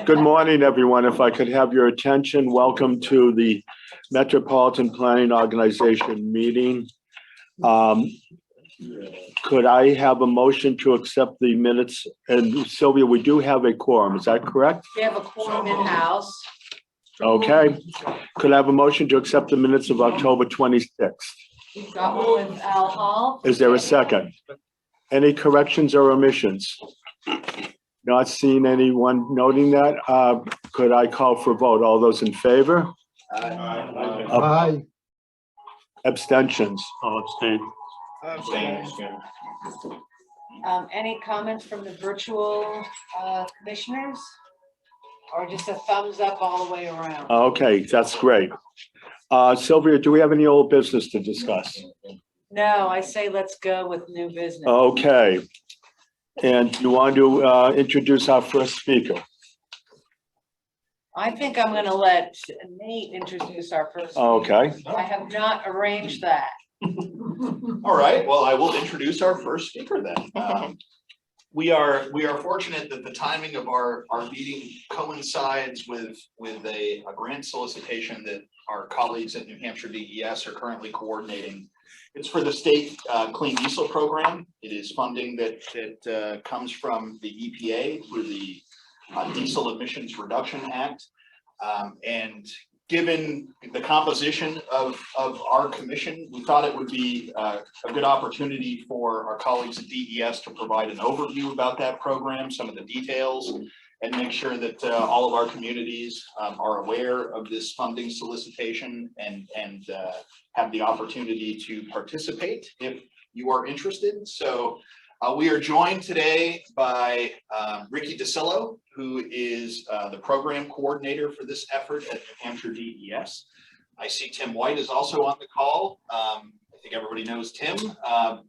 Good morning, everyone. If I could have your attention, welcome to the Metropolitan Planning Organization meeting. Could I have a motion to accept the minutes? And Sylvia, we do have a quorum, is that correct? We have a quorum in-house. Okay. Could I have a motion to accept the minutes of October 26th? We've got one with Al Hall. Is there a second? Any corrections or omissions? Not seeing anyone noting that. Could I call for a vote? All those in favor? Aye. Abstentions? I'll abstain. Any comments from the virtual commissioners? Or just a thumbs up all the way around? Okay, that's great. Sylvia, do we have any old business to discuss? No, I say let's go with new business. Okay. And you want to introduce our first speaker? I think I'm going to let Nate introduce our first speaker. Okay. I have not arranged that. All right, well, I will introduce our first speaker then. We are fortunate that the timing of our meeting coincides with a grant solicitation that our colleagues at New Hampshire DES are currently coordinating. It's for the state clean diesel program. It is funding that comes from the EPA through the Diesel Emissions Reduction Act. And given the composition of our commission, we thought it would be a good opportunity for our colleagues at DES to provide an overview about that program, some of the details, and make sure that all of our communities are aware of this funding solicitation and have the opportunity to participate if you are interested. So we are joined today by Ricky DiCillo, who is the program coordinator for this effort at New Hampshire DES. I see Tim White is also on the call. I think everybody knows Tim, but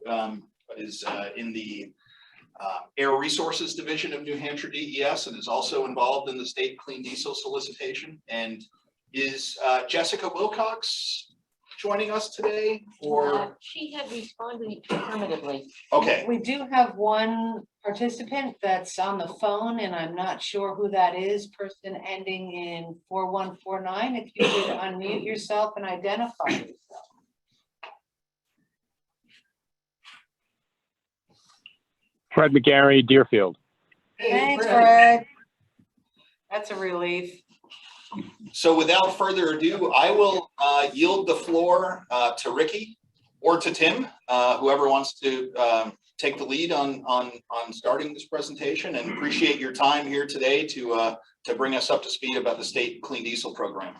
is in the Air Resources Division of New Hampshire DES and is also involved in the state clean diesel solicitation. And is Jessica Wilcox joining us today, or she had responded affirmatively. okay? We do have one participant that's on the phone, and I'm not sure who that is. Person ending in 4149. If you could unmute yourself and identify yourself. Fred McGarry, Deerfield. Thanks, Fred. That's a relief. So without further ado, I will yield the floor to Ricky or to Tim, whoever wants to take the lead on starting this presentation, and appreciate your time here today to bring us up to speed about the state clean diesel program.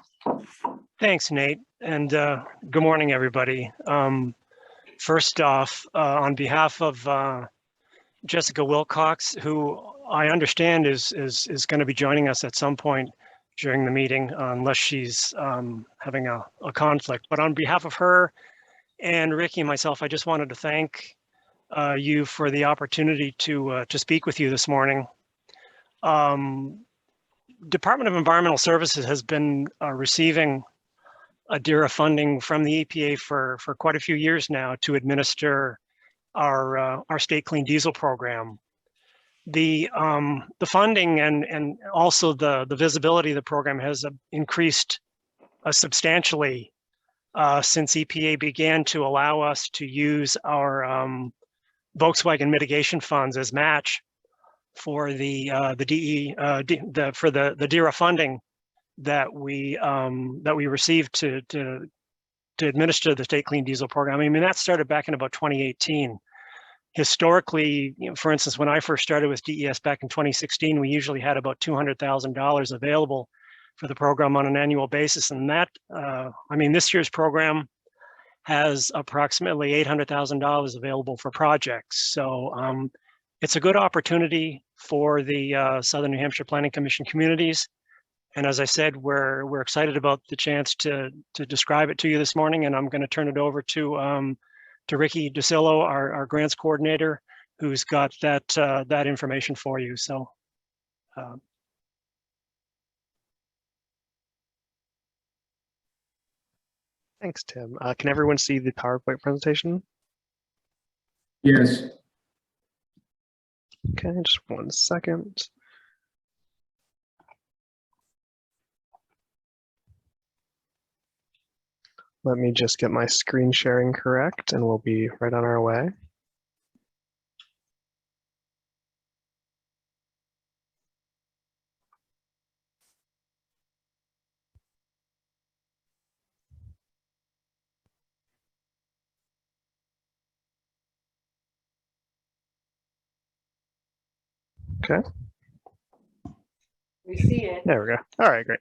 Thanks, Nate, and good morning, everybody. First off, on behalf of Jessica Wilcox, who I understand is going to be joining us at some point during the meeting, unless she's having a conflict. But on behalf of her and Ricky and myself, I just wanted to thank you for the opportunity to speak with you this morning. Department of Environmental Services has been receiving DERA funding from the EPA for quite a few years now to administer our state clean diesel program. The funding and also the visibility of the program has increased substantially since EPA began to allow us to use our Volkswagen mitigation funds as match for the DERA funding that we received to administer the state clean diesel program. I mean, that started back in about 2018. Historically, for instance, when I first started with DES back in 2016, we usually had about $200,000 available for the program on an annual basis. And that, I mean, this year's program has approximately $800,000 available for projects. So it's a good opportunity for the Southern New Hampshire Planning Commission communities. And as I said, we're excited about the chance to describe it to you this morning. And I'm going to turn it over to Ricky DiCillo, our grants coordinator, who's got that information for you. So. Thanks, Tim. Can everyone see the PowerPoint presentation? Yes. Okay, just 1 second. Let me just get my screen sharing correct and we'll be right on our way. Okay, We see it. there we go. All right, great.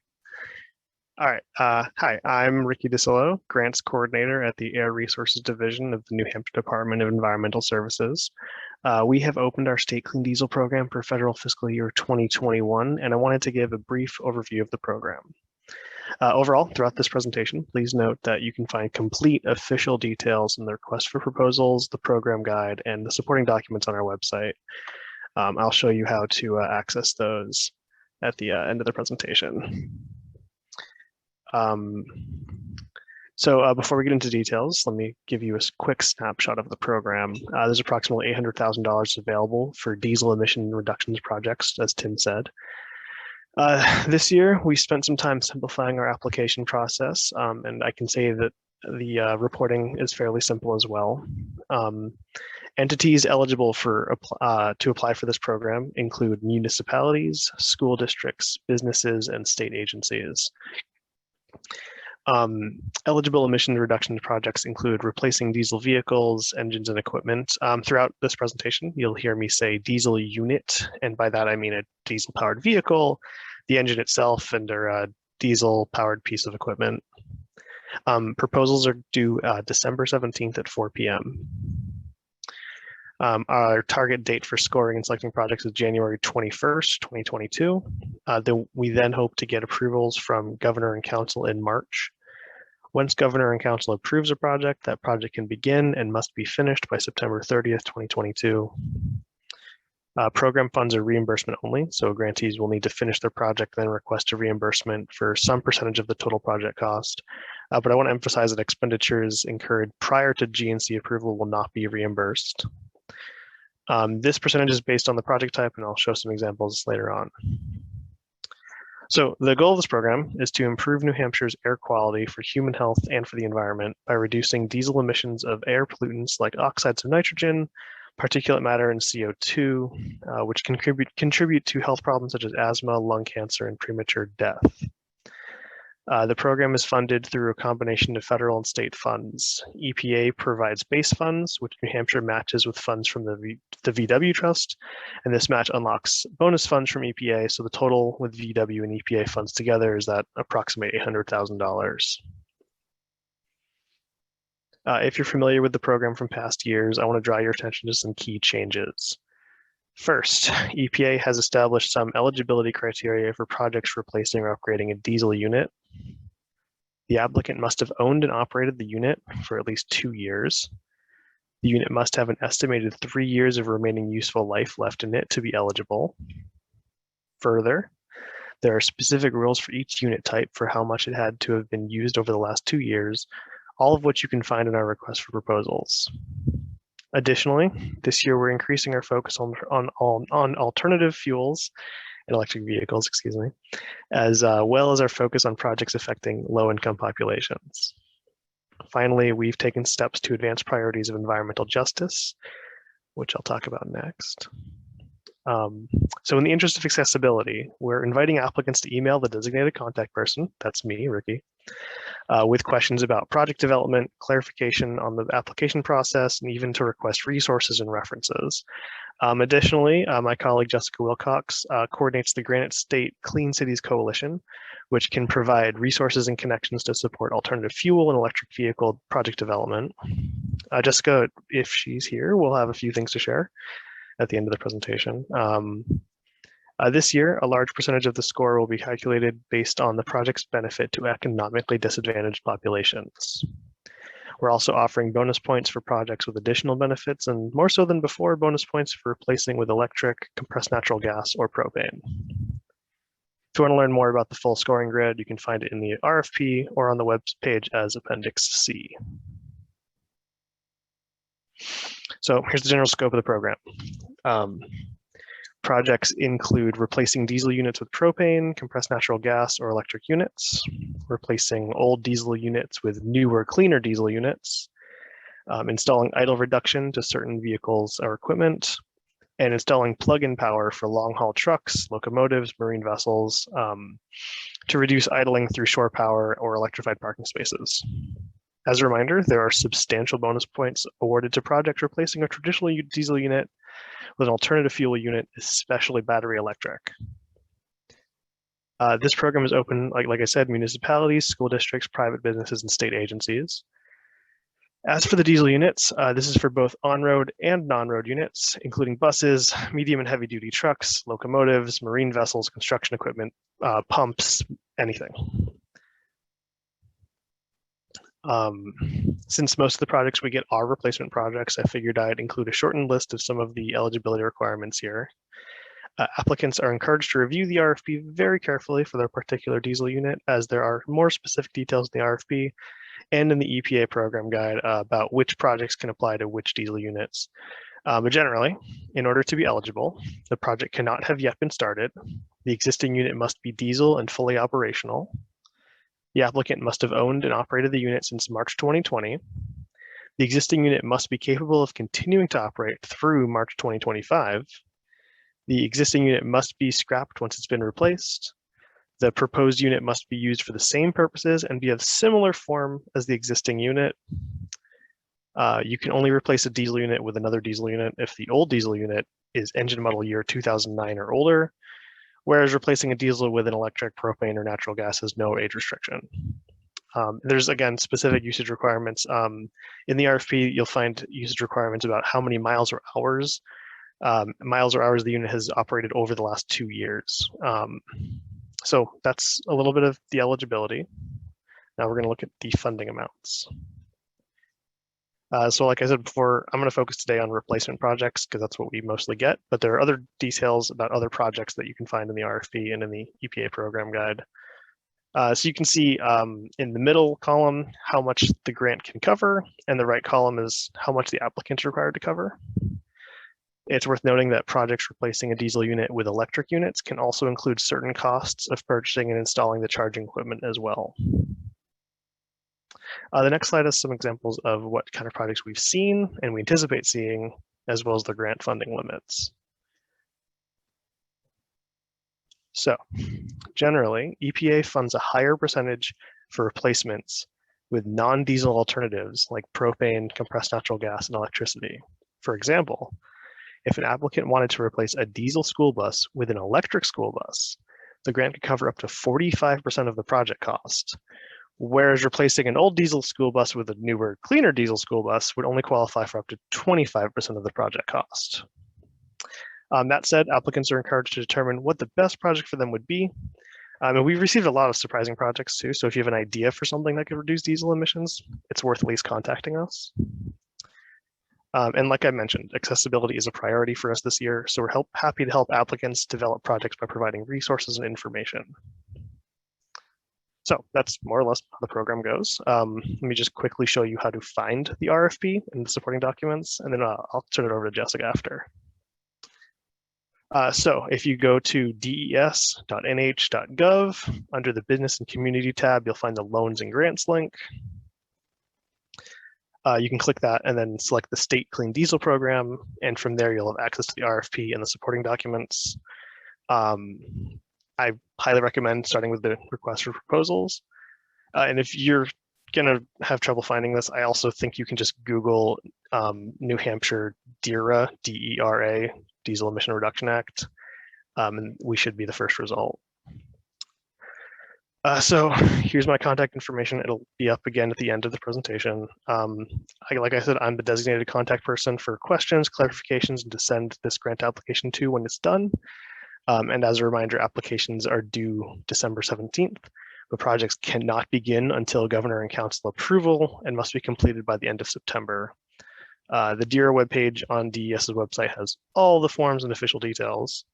All right. Hi, I'm Ricky DiCillo, Grants Coordinator at the Air Resources Division of the New Hampshire Department of Environmental Services. We have opened our state clean diesel program for federal fiscal year 2021, and I wanted to give a brief overview of the program. Overall, throughout this presentation, please note that you can find complete official details in the request for proposals, the program guide, and the supporting documents on our website. I'll show you how to access those at the end of the presentation. Before we get into details, let me give you a quick snapshot of the program. There's approximately $800,000 available for diesel emission reductions projects, as Tim said. This year, we spent some time simplifying our application process, and I can say that the reporting is fairly simple as well. Entities eligible to apply for this program include municipalities, school districts, businesses, and state agencies. Eligible emission reduction projects include replacing diesel vehicles, engines, and equipment. Throughout this presentation, you'll hear me say diesel unit, and by that I mean a diesel-powered vehicle, the engine itself, and a diesel-powered piece of equipment. Proposals are due December 17th at 4 p.m. Our target date for scoring and selecting projects is January 21st, 2022. We then hope to get approvals from Governor and Council in March. Once Governor and Council approves a project, that project can begin and must be finished by September 30th, 2022. Program funds are reimbursement only, so grantees will need to finish their project, then request a reimbursement for some percentage of the total project cost. But I want to emphasize that expenditures incurred prior to GNC approval will not be reimbursed. This percentage is based on the project type, and I'll show some examples later on. So the goal of this program is to improve New Hampshire's air quality for human health and for the environment by reducing diesel emissions of air pollutants like oxides of nitrogen, particulate matter, and CO2, which contribute to health problems such as asthma, lung cancer, and premature death. The program is funded through a combination of federal and state funds. EPA provides base funds, which New Hampshire matches with funds from the VW Trust, and this match unlocks bonus funds from EPA, so the total with VW and EPA funds together is at approximately $800,000. If you're familiar with the program from past years, I want to draw your attention to some key changes. First, EPA has established some eligibility criteria for projects replacing or upgrading a diesel unit. The applicant must have owned and operated the unit for at least 2 years. The unit must have an estimated 3 years of remaining useful life left in it to be eligible. Further, there are specific rules for each unit type for how much it had to have been used over the last 2 years, all of which you can find in our request for proposals. Additionally, this year we're increasing our focus on alternative fuels and electric vehicles, as well as our focus on projects affecting low-income populations. Finally, we've taken steps to advance priorities of environmental justice, which I'll talk about next. So in the interest of accessibility, we're inviting applicants to email the designated contact person, that's me, Ricky, with questions about project development, clarification on the application process, and even to request resources and references. Additionally, my colleague Jessica Wilcox coordinates the Granite State Clean Cities Coalition, which can provide resources and connections to support alternative fuel and electric vehicle project development. Jessica, if she's here, will have a few things to share at the end of the presentation. This year, a large percentage of the score will be calculated based on the project's benefit to economically disadvantaged populations. We're also offering bonus points for projects with additional benefits, and more so than before, bonus points for replacing with electric, compressed natural gas, or propane. If you want to learn more about the full scoring grid, you can find it in the RFP or on the web page as Appendix C. So here's the general scope of the program. Projects include replacing diesel units with propane, compressed natural gas, or electric units, replacing old diesel units with newer, cleaner diesel units, installing idle reduction to certain vehicles or equipment, and installing plug-in power for long-haul trucks, locomotives, marine vessels, to reduce idling through shore power or electrified parking spaces. As a reminder, there are substantial bonus points awarded to projects replacing a traditional diesel unit with an alternative fuel unit, especially battery electric. This program is open, like I said, municipalities, school districts, private businesses, and state agencies. As for the diesel units, this is for both on-road and non-road units, including buses, medium and heavy-duty trucks, locomotives, marine vessels, construction equipment, pumps, anything. Since most of the projects we get are replacement projects, I figured I'd include a shortened list of some of the eligibility requirements here. Applicants are encouraged to review the RFP very carefully for their particular diesel unit, as there are more specific details in the RFP and in the EPA program guide about which projects can apply to which diesel units. But generally, in order to be eligible, the project cannot have yet been started. The existing unit must be diesel and fully operational. The applicant must have owned and operated the unit since March 2020. The existing unit must be capable of continuing to operate through March 2025. The existing unit must be scrapped once it's been replaced. The proposed unit must be used for the same purposes and be of similar form as the existing unit. You can only replace a diesel unit with another diesel unit if the old diesel unit is engine model year 2009 or older, whereas replacing a diesel with an electric, propane, or natural gas has no age restriction. There's, again, specific usage requirements. In the RFP, you'll find usage requirements about how many miles or hours the unit has operated over the last 2 years. So that's a little bit of the eligibility. Now we're going to look at the funding amounts. So like I said before, I'm going to focus today on replacement projects because that's what we mostly get, but there are other details about other projects that you can find in the RFP and in the EPA program guide. So you can see in the middle column how much the grant can cover, and the right column is how much the applicant is required to cover. It's worth noting that projects replacing a diesel unit with electric units can also include certain costs of purchasing and installing the charging equipment as well. The next slide has some examples of what kind of projects we've seen and we anticipate seeing, as well as the grant funding limits. So generally, EPA funds a higher percentage for replacements with non-diesel alternatives like propane, compressed natural gas, and electricity. For example, if an applicant wanted to replace a diesel school bus with an electric school bus, the grant could cover up to 45% of the project cost, whereas replacing an old diesel school bus with a newer, cleaner diesel school bus would only qualify for up to 25% of the project cost. That said, applicants are encouraged to determine what the best project for them would be. And we've received a lot of surprising projects too, so if you have an idea for something that could reduce diesel emissions, it's worth at least contacting us. And like I mentioned, accessibility is a priority for us this year, so we're happy to help applicants develop projects by providing resources and information. So that's more or less how the program goes. Let me just quickly show you how to find the RFP and the supporting documents, and then I'll turn it over to Jessica after. So if you go to des.nh.gov, under the Business and Community tab, you'll find the Loans and Grants link. You can click that and then select the State Clean Diesel Program, and from there you'll have access to the RFP and the supporting documents. I highly recommend starting with the request for proposals. And if you're gonna have trouble finding this, I also think you can just Google New Hampshire DERA, D-E-R-A, Diesel Emission Reduction Act, and we should be the first result. So here's my contact information. It'll be up again at the end of the presentation. Like I said, I'm the designated contact person for questions, clarifications, and to send this grant application to when it's done. And as a reminder, applications are due December 17th, but projects cannot begin until Governor and Council approval and must be completed by the end of September. The DERA webpage on DES's website has all the forms and official details.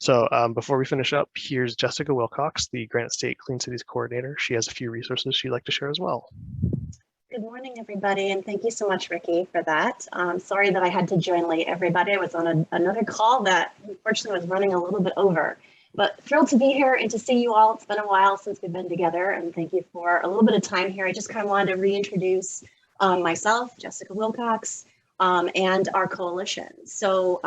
So before we finish up, here's Jessica Wilcox, the Granite State Clean Cities Coordinator. She has a few resources she'd like to share as well. Good Good morning, everybody, and thank you so much, Ricky, for that. Sorry that I had to join late, everybody. I was on another call that unfortunately was running a little bit over, but thrilled to be here and to see you all. It's been a while since we've been together, and thank you for a little bit of time here. I just kind of wanted to reintroduce myself, Jessica Wilcox, and our coalition. So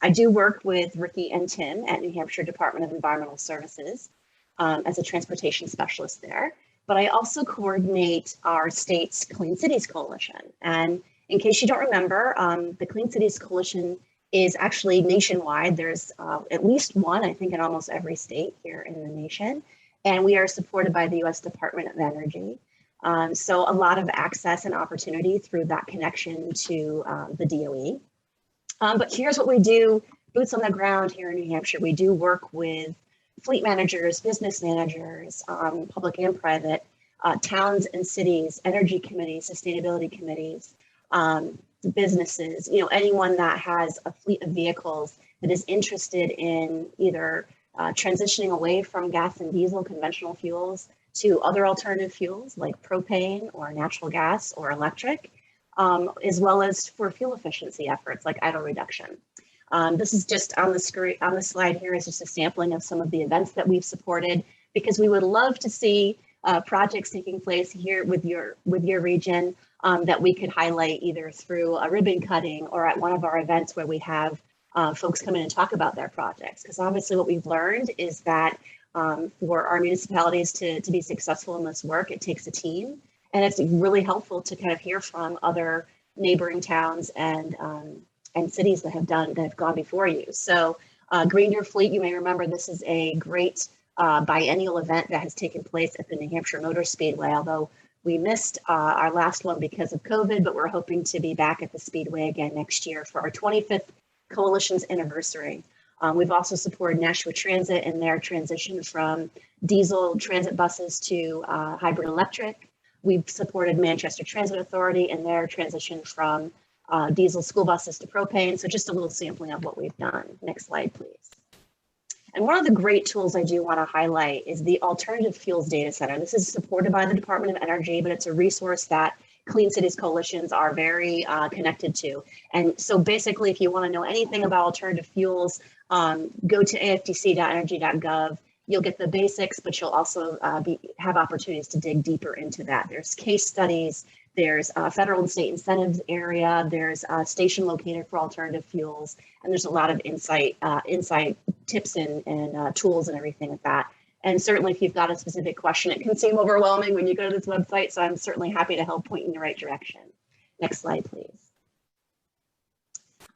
I do work with Ricky and Tim at New Hampshire Department of Environmental Services as a transportation specialist there. But I also coordinate our state's Clean Cities Coalition. And in case you don't remember, the Clean Cities Coalition is actually nationwide. There's at least one, I think, in almost every state here in the nation. And we are supported by the US Department of Energy. So a lot of access and opportunity through that connection to the DOE. But here's what we do, boots on the ground here in New Hampshire. We do work with fleet managers, business managers, public and private, towns and cities, energy committees, sustainability committees, businesses, anyone that has a fleet of vehicles that is interested in either transitioning away from gas and diesel conventional fuels to other alternative fuels like propane or natural gas or electric, as well as for fuel efficiency efforts like idle reduction. This is just on the screen, on the slide here is just a sampling of some of the events that we've supported, because we would love to see projects taking place here with your region that we could highlight either through a ribbon cutting or at one of our events where we have folks come in and talk about their projects. Because obviously what we've learned is that for our municipalities to be successful in this work, it takes a team. And it's really helpful to kind of hear from other neighboring towns and cities that have gone before you. So Green Your Fleet, you may remember this is a great biennial event that has taken place at the New Hampshire Motor Speedway, although we missed our last one because of COVID, but we're hoping to be back at the Speedway again next year for our 25th Coalition's anniversary. We've also supported Nashua Transit in their transition from diesel transit buses to hybrid electric. We've supported Manchester Transit Authority in their transition from diesel school buses to propane. So just a little sampling of what we've done. Next slide, please. And one of the great tools I do want to highlight is the Alternative Fuels Data Center. This is supported by the Department of Energy, but it's a resource that Clean Cities Coalitions are very connected to. And so basically, if you want to know anything about alternative fuels, go to afdc.energy.gov. You'll get the basics, but you'll also have opportunities to dig deeper into that. There's case studies, there's federal and state incentives area, there's a station located for alternative fuels, and there's a lot of insight tips and tools and everything like that. And certainly if you've got a specific question, it can seem overwhelming when you go to this website, so I'm certainly happy to help point you in the right direction. Next slide, please.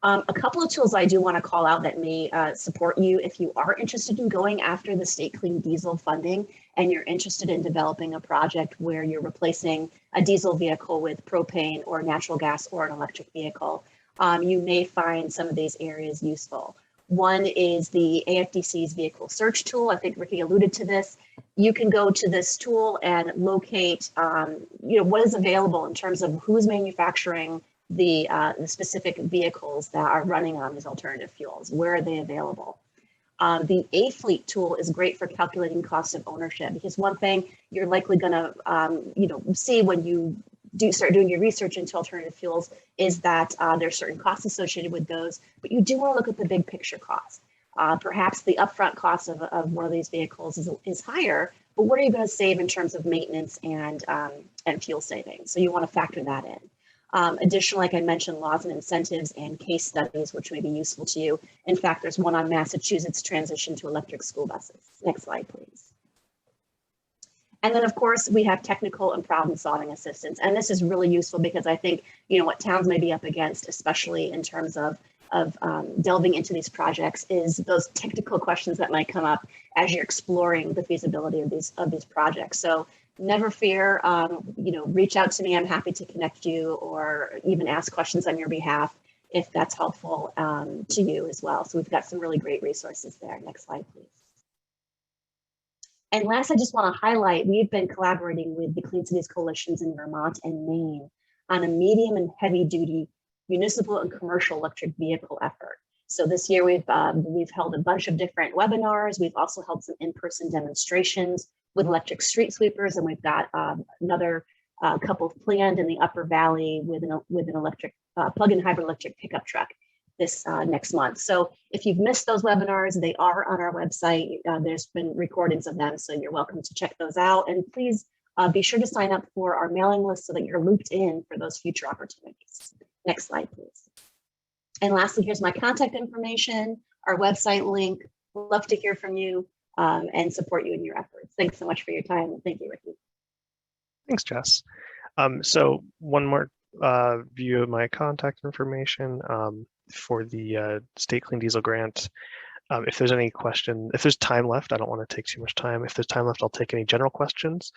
A couple of tools I do want to call out that may support you if you are interested in going after the state clean diesel funding and you're interested in developing a project where you're replacing a diesel vehicle with propane or natural gas or an electric vehicle. You may find some of these areas useful. One is the AFDC's vehicle search tool. I think Ricky alluded to this. You can go to this tool and locate what is available in terms of who's manufacturing the specific vehicles that are running on these alternative fuels. Where are they available? The A-Fleet tool is great for calculating cost of ownership, because one thing you're likely going to see when you start doing your research into alternative fuels is that there's certain costs associated with those, but you do want to look at the big picture cost. Perhaps the upfront cost of one of these vehicles is higher, but what are you going to save in terms of maintenance and fuel savings? So you want to factor that in. Additionally, like I mentioned, laws and incentives and case studies, which may be useful to you. In fact, there's one on Massachusetts transition to electric school buses. Next slide, please. And then, of course, we have technical and problem-solving assistance. And this is really useful because I think, what towns may be up against, especially in terms of delving into these projects, is those technical questions that might come up as you're exploring the feasibility of these projects. So never fear, reach out to me. I'm happy to connect you or even ask questions on your behalf if that's helpful to you as well. So we've got some really great resources there. Next slide, please. And last, I just want to highlight, we've been collaborating with the Clean Cities Coalitions in Vermont and Maine on a medium and heavy duty municipal and commercial electric vehicle effort. So this year we've held a bunch of different webinars. We've also held some in-person demonstrations with electric street sweepers, and we've got another a couple planned in the Upper Valley with an electric plug-in hybrid electric pickup truck this next month. So if you've missed those webinars, they are on our website. There's been recordings of them, so you're welcome to check those out. And please be sure to sign up for our mailing list so that you're looped in for those future opportunities. Next slide, please. And lastly, here's my contact information, our website link. Love to hear from you and support you in your efforts. Thanks so much for your time. And thank you, Ricky. Thanks, Jess. So one more view of my contact information for the State Clean Diesel Grant. If there's any question, if there's time left, I don't want to take too much time. If there's time left, I'll take any general questions.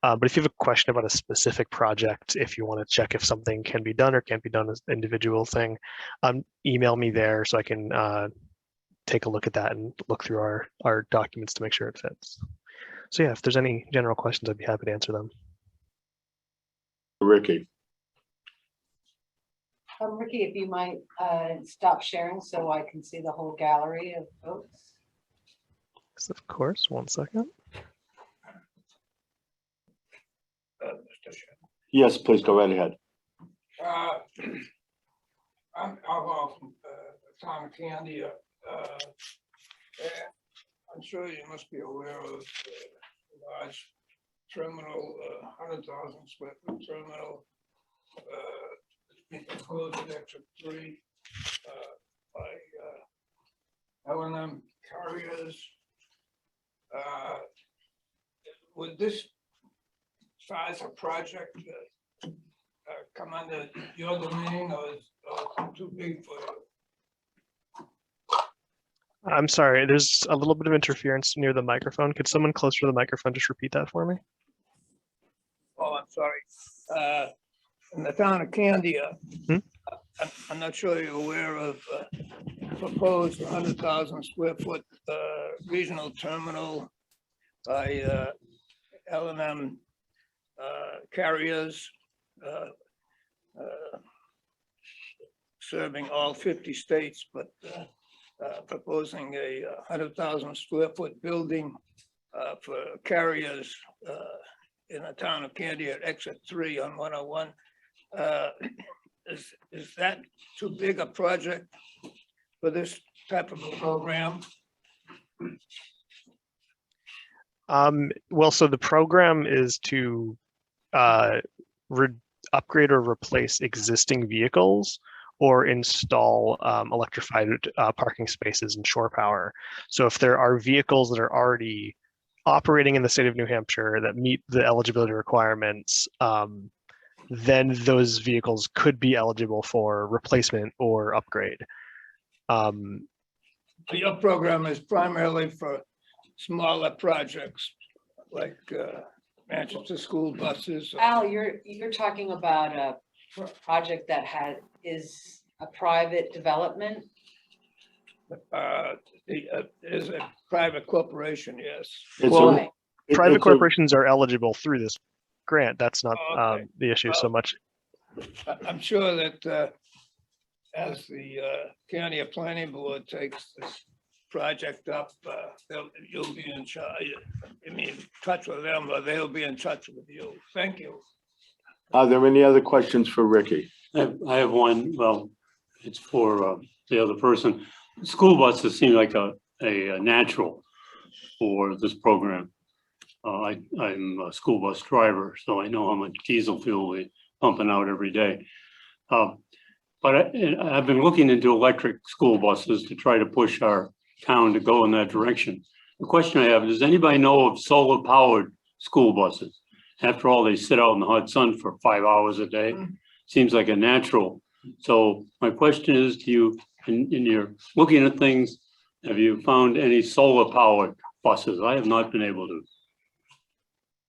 But if you have a question about a specific project, if you want to check if something can be done or can't be done as an individual thing, email me there so I can take a look at that and look through our documents to make sure it fits. So yeah, if there's any general questions, I'd be happy to answer them. Ricky. Ricky, if you might stop sharing so I can see the whole gallery of folks. Yes, of course, 1 second. Yes, please go right ahead. I'm Aulock from the town of Candia. I'm sure you must be aware of the large terminal, 100,000 square foot terminal. Enclosed at exit 3 by L&M carriers. Would this size of project come under your domain, or is it too big for you? I'm sorry, there's a little bit of interference near the microphone. Could someone closer to the microphone just repeat that for me? Oh, I'm sorry. In the town of Candia, I'm not sure you're aware of proposed 100,000 square foot regional terminal by L&M carriers serving all 50 states, but proposing a 100,000 square foot building for carriers in the town of Candia at exit 3 on 101. Is that too big a project for this type of a program? Well, so the program is to upgrade or replace existing vehicles or install electrified parking spaces and shore power. So if there are vehicles that are already operating in the state of New Hampshire that meet the eligibility requirements, then those vehicles could be eligible for replacement or upgrade. Your program is primarily for smaller projects like Manchester school buses. Al, you're talking about a project that is a private development? Is a private corporation, yes. Well, private corporations are eligible through this grant. That's not the issue so much. I'm sure that as the county planning board takes this project up, you'll be in charge. I mean, touch with them, or they'll be in touch with you. Thank you. Are there any other questions for Ricky? I have one. Well, it's for the other person. School buses seem like a natural for this program. I'm a school bus driver, so I know how much diesel fuel we're pumping out every day. But I've been looking into electric school buses to try to push our town to go in that direction. The question I have is, does anybody know of solar powered school buses? After all, they sit out in the hot sun for 5 hours a day. Seems like a natural. So my question is to you, in your looking at things, have you found any solar powered buses? I have not been able to.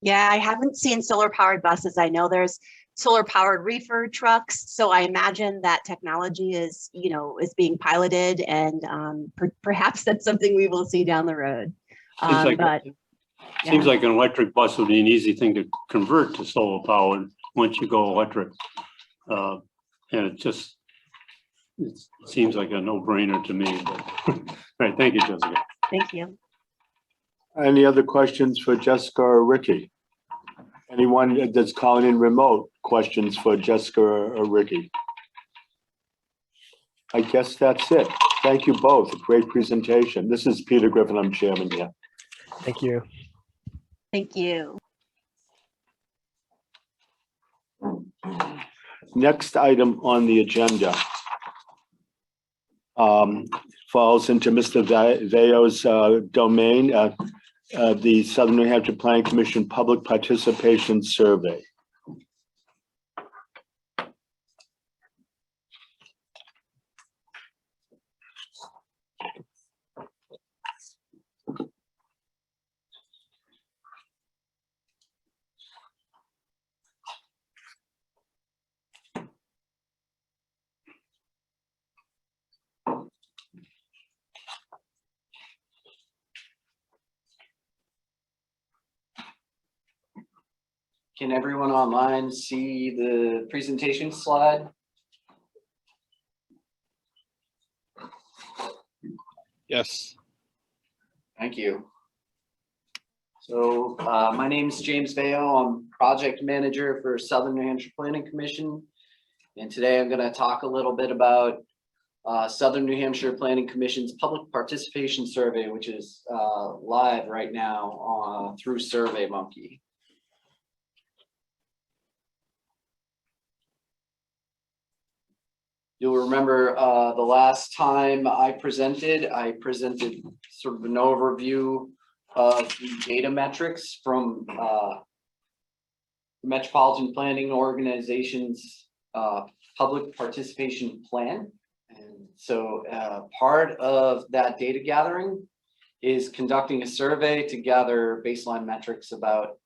Yeah, I haven't seen solar powered buses. I know there's solar powered reefer trucks. So I imagine that technology is, is being piloted, and perhaps that's something we will see down the road. Seems like an electric bus would be an easy thing to convert to solar powered once you go electric. And it seems like a no-brainer to me. But right, thank you, Jessica. Thank you. Any other questions for Jessica or Ricky? Anyone that's calling in remote, questions for Jessica or Ricky? I guess that's it. Thank you both. Great presentation. This is Peter Griffin. I'm chairman here. Thank you. Thank you. Next item on the agenda falls into Mr. Vayo's domain, the Southern New Hampshire Planning Commission Public Participation Survey. Can everyone online see the presentation slide? Yes. Thank you. So my name is James Vayo. I'm project manager for Southern New Hampshire Planning Commission. And today I'm going to talk a little bit about Southern New Hampshire Planning Commission's Public Participation Survey, which is live right now through SurveyMonkey. You'll remember the last time I presented sort of an overview of the data metrics from the Metropolitan Planning Organization's public participation plan. And so part of that data gathering is conducting a survey to gather baseline metrics about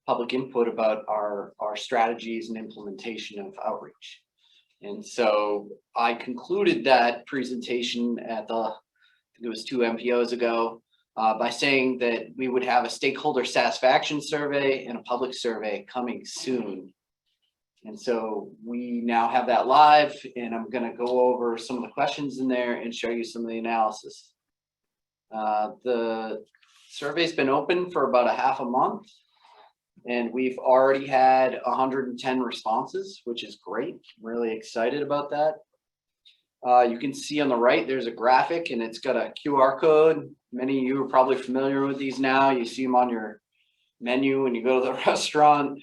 public input about our strategies and implementation of outreach. And so I concluded that presentation at I think it was 2 MPOs ago, by saying that we would have a stakeholder satisfaction survey and a public survey coming soon. And so we now have that live, and I'm going to go over some of the questions in there and show you some of the analysis. The survey's been open for about a half a month, and we've already had 110 responses, which is great. I'm really excited about that. You can see on the right, there's a graphic, and it's got a QR code. Many of you are probably familiar with these now. You see them on your menu when you go to the restaurant.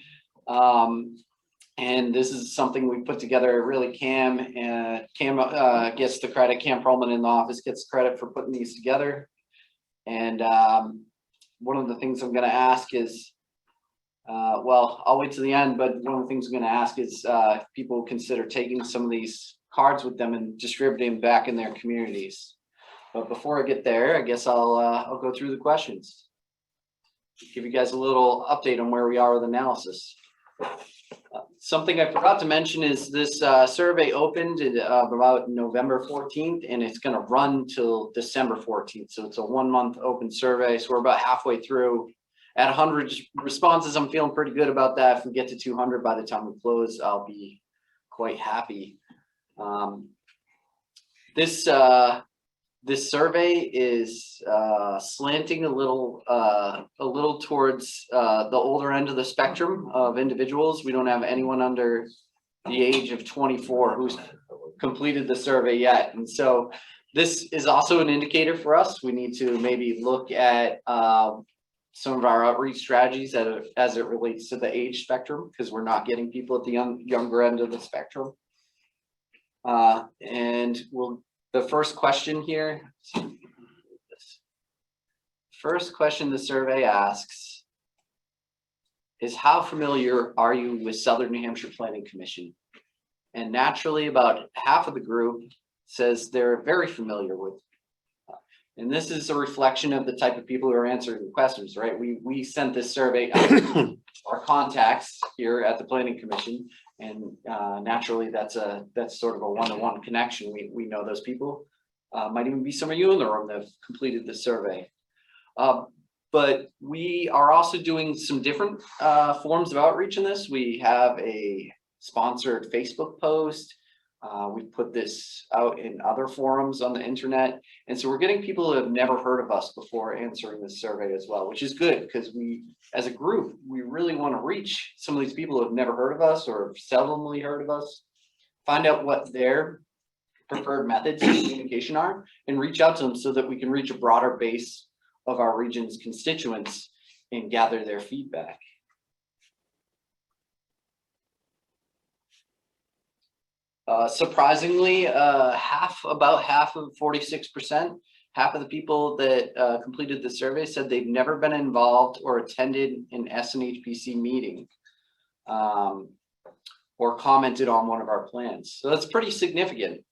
And this is something we put together. Really, Cam gets the credit. Cam Perlman in the office gets credit for putting these together. And one of the things I'm going to ask is, well, I'll wait to the end, but one of the things I'm going to ask is if people consider taking some of these cards with them and distributing them back in their communities. But before I get there, I guess I'll go through the questions. Give you guys a little update on where we are with analysis. Something I forgot to mention is this survey opened about November 14th, and it's going to run till December 14th. So it's a 1-month open survey. So we're about halfway through. At 100 responses, I'm feeling pretty good about that. If we get to 200 by the time we close, I'll be quite happy. This survey is slanting a little towards the older end of the spectrum of individuals. We don't have anyone under the age of 24 who's completed the survey yet. And so this is also an indicator for us. We need to maybe look at some of our outreach strategies as it relates to the age spectrum, because we're not getting people at the younger end of the spectrum. And the first question here, first question the survey asks is, how familiar are you with Southern New Hampshire Planning Commission? And naturally, about half of the group says they're very familiar with. And this is a reflection of the type of people who are answering the questions, right? We sent this survey out to our contacts here at the Planning Commission, and naturally that's sort of a one-to-one connection. We know those people. Might even be some of you in the room that have completed the survey. But we are also doing some different forms of outreach in this. We have a sponsored Facebook post. We've put this out in other forums on the internet. And so we're getting people who have never heard of us before answering this survey as well, which is good because we, as a group, we really want to reach some of these people who have never heard of us or seldomly heard of us, find out what their preferred methods of communication are, and reach out to them so that we can reach a broader base of our region's constituents and gather their feedback. Surprisingly, about half of 46%, half of the people that completed the survey said they've never been involved or attended an SNHPC meeting or commented on one of our plans. So that's pretty significant.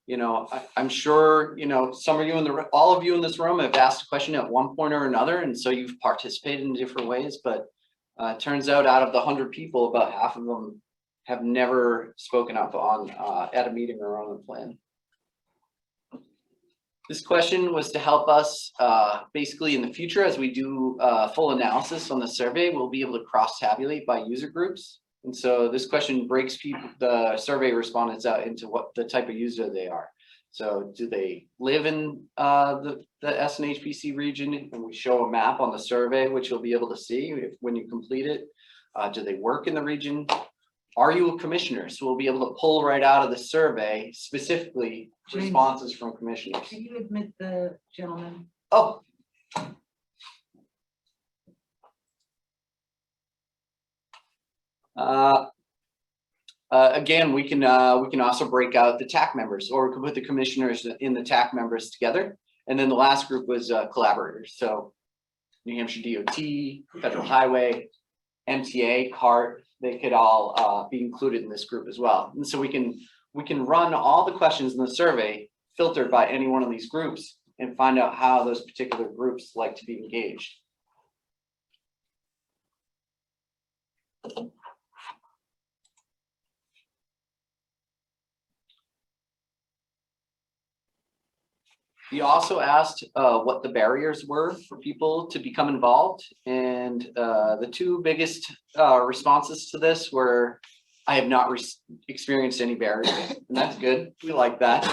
You know, I'm sure, you know, some of you all of you in this room have asked a question at one point or another, and so you've participated in different ways, but it turns out of the 100 people, about half of them have never spoken up on at a meeting or on a plan. This question was to help us basically in the future, as we do full analysis on the survey, we'll be able to cross tabulate by user groups. And so this question breaks the survey respondents out into what the type of user they are. So do they live in the SNHPC region? And we show a map on the survey, which you'll be able to see when you complete it. Do they work in the region? Are you a commissioner? So we'll be able to pull right out of the survey specifically responses from commissioners. Can you admit the gentleman? Oh. Again, we can also break out the TAC members, or we can put the commissioners in the TAC members together. And then the last group was collaborators. So New Hampshire DOT, Federal Highway, MTA, CART, they could all be included in this group as well. And so we can run all the questions in the survey filtered by any one of these groups and find out how those particular groups like to be engaged. We also asked what the barriers were for people to become involved. And the two biggest responses to this were, I have not experienced any barriers, and that's good. We like that.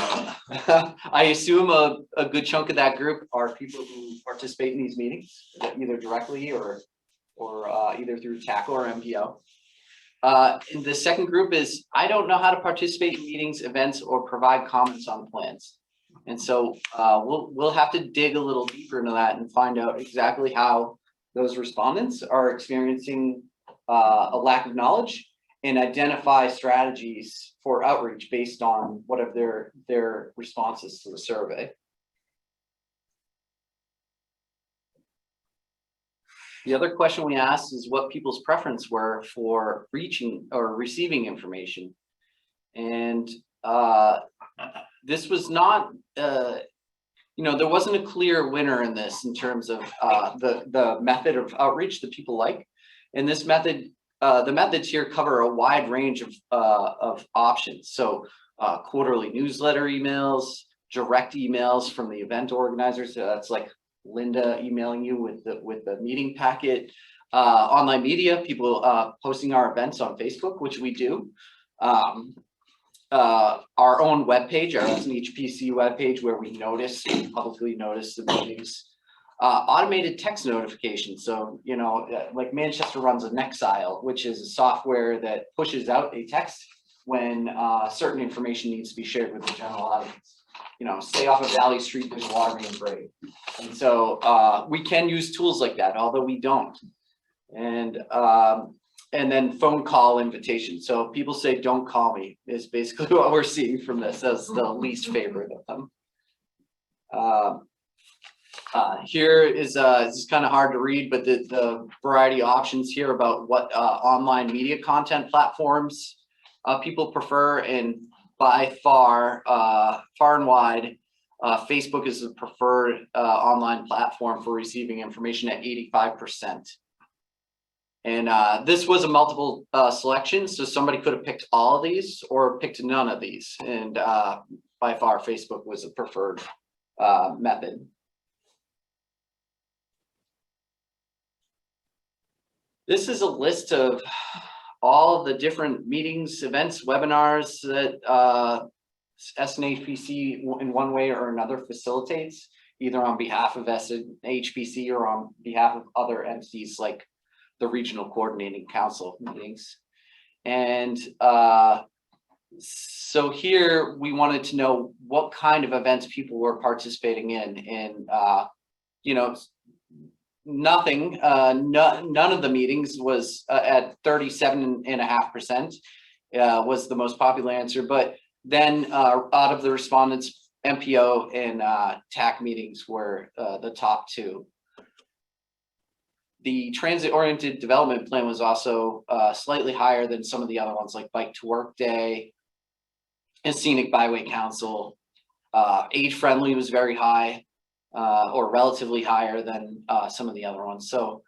I assume a good chunk of that group are people who participate in these meetings, either directly or either through TAC or MPO. And the second group is, I don't know how to participate in meetings, events, or provide comments on plans. And so we'll have to dig a little deeper into that and find out exactly how those respondents are experiencing a lack of knowledge and identify strategies for outreach based on what of their responses to the survey. The other question we asked is what people's preference were for reaching or receiving information. And this was not, you know, there wasn't a clear winner in this in terms of the method of outreach that people like. And this method, the methods here cover a wide range of options. So quarterly newsletter emails, direct emails from the event organizers. So that's like Linda emailing you with the meeting packet. Online media, people posting our events on Facebook, which we do. Our own webpage, our SNHPC webpage, where we publicly notice the meetings. Automated text notifications. So, you know, like Manchester runs a Nexile, which is a software that pushes out a text when certain information needs to be shared with the general audience. You know, stay off of Valley Street, there's water being sprayed. And so we can use tools like that, although we don't. And then phone call invitation. So if people say, don't call me, is basically what we're seeing from this as the least favorite of them. Here is, it's kind of hard to read, but the variety of options here about what online media content platforms people prefer. And by far and wide, Facebook is the preferred online platform for receiving information at 85%. And this was a multiple selection, so somebody could have picked all of these or picked none of these. And by far, Facebook was the preferred method. This is a list of all the different meetings, events, webinars that SNHPC in one way or another facilitates, either on behalf of SNHPC or on behalf of other entities like the Regional Coordinating Council meetings. And so here we wanted to know what kind of events people were participating in, and you know, nothing, none of the meetings was at 37.5% was the most popular answer. But then out of the respondents, MPO and TAC meetings were the top two. The transit-oriented development plan was also slightly higher than some of the other ones, like Bike to Work Day and Scenic Byway Council. Age-friendly was very high, or relatively higher than some of the other ones. So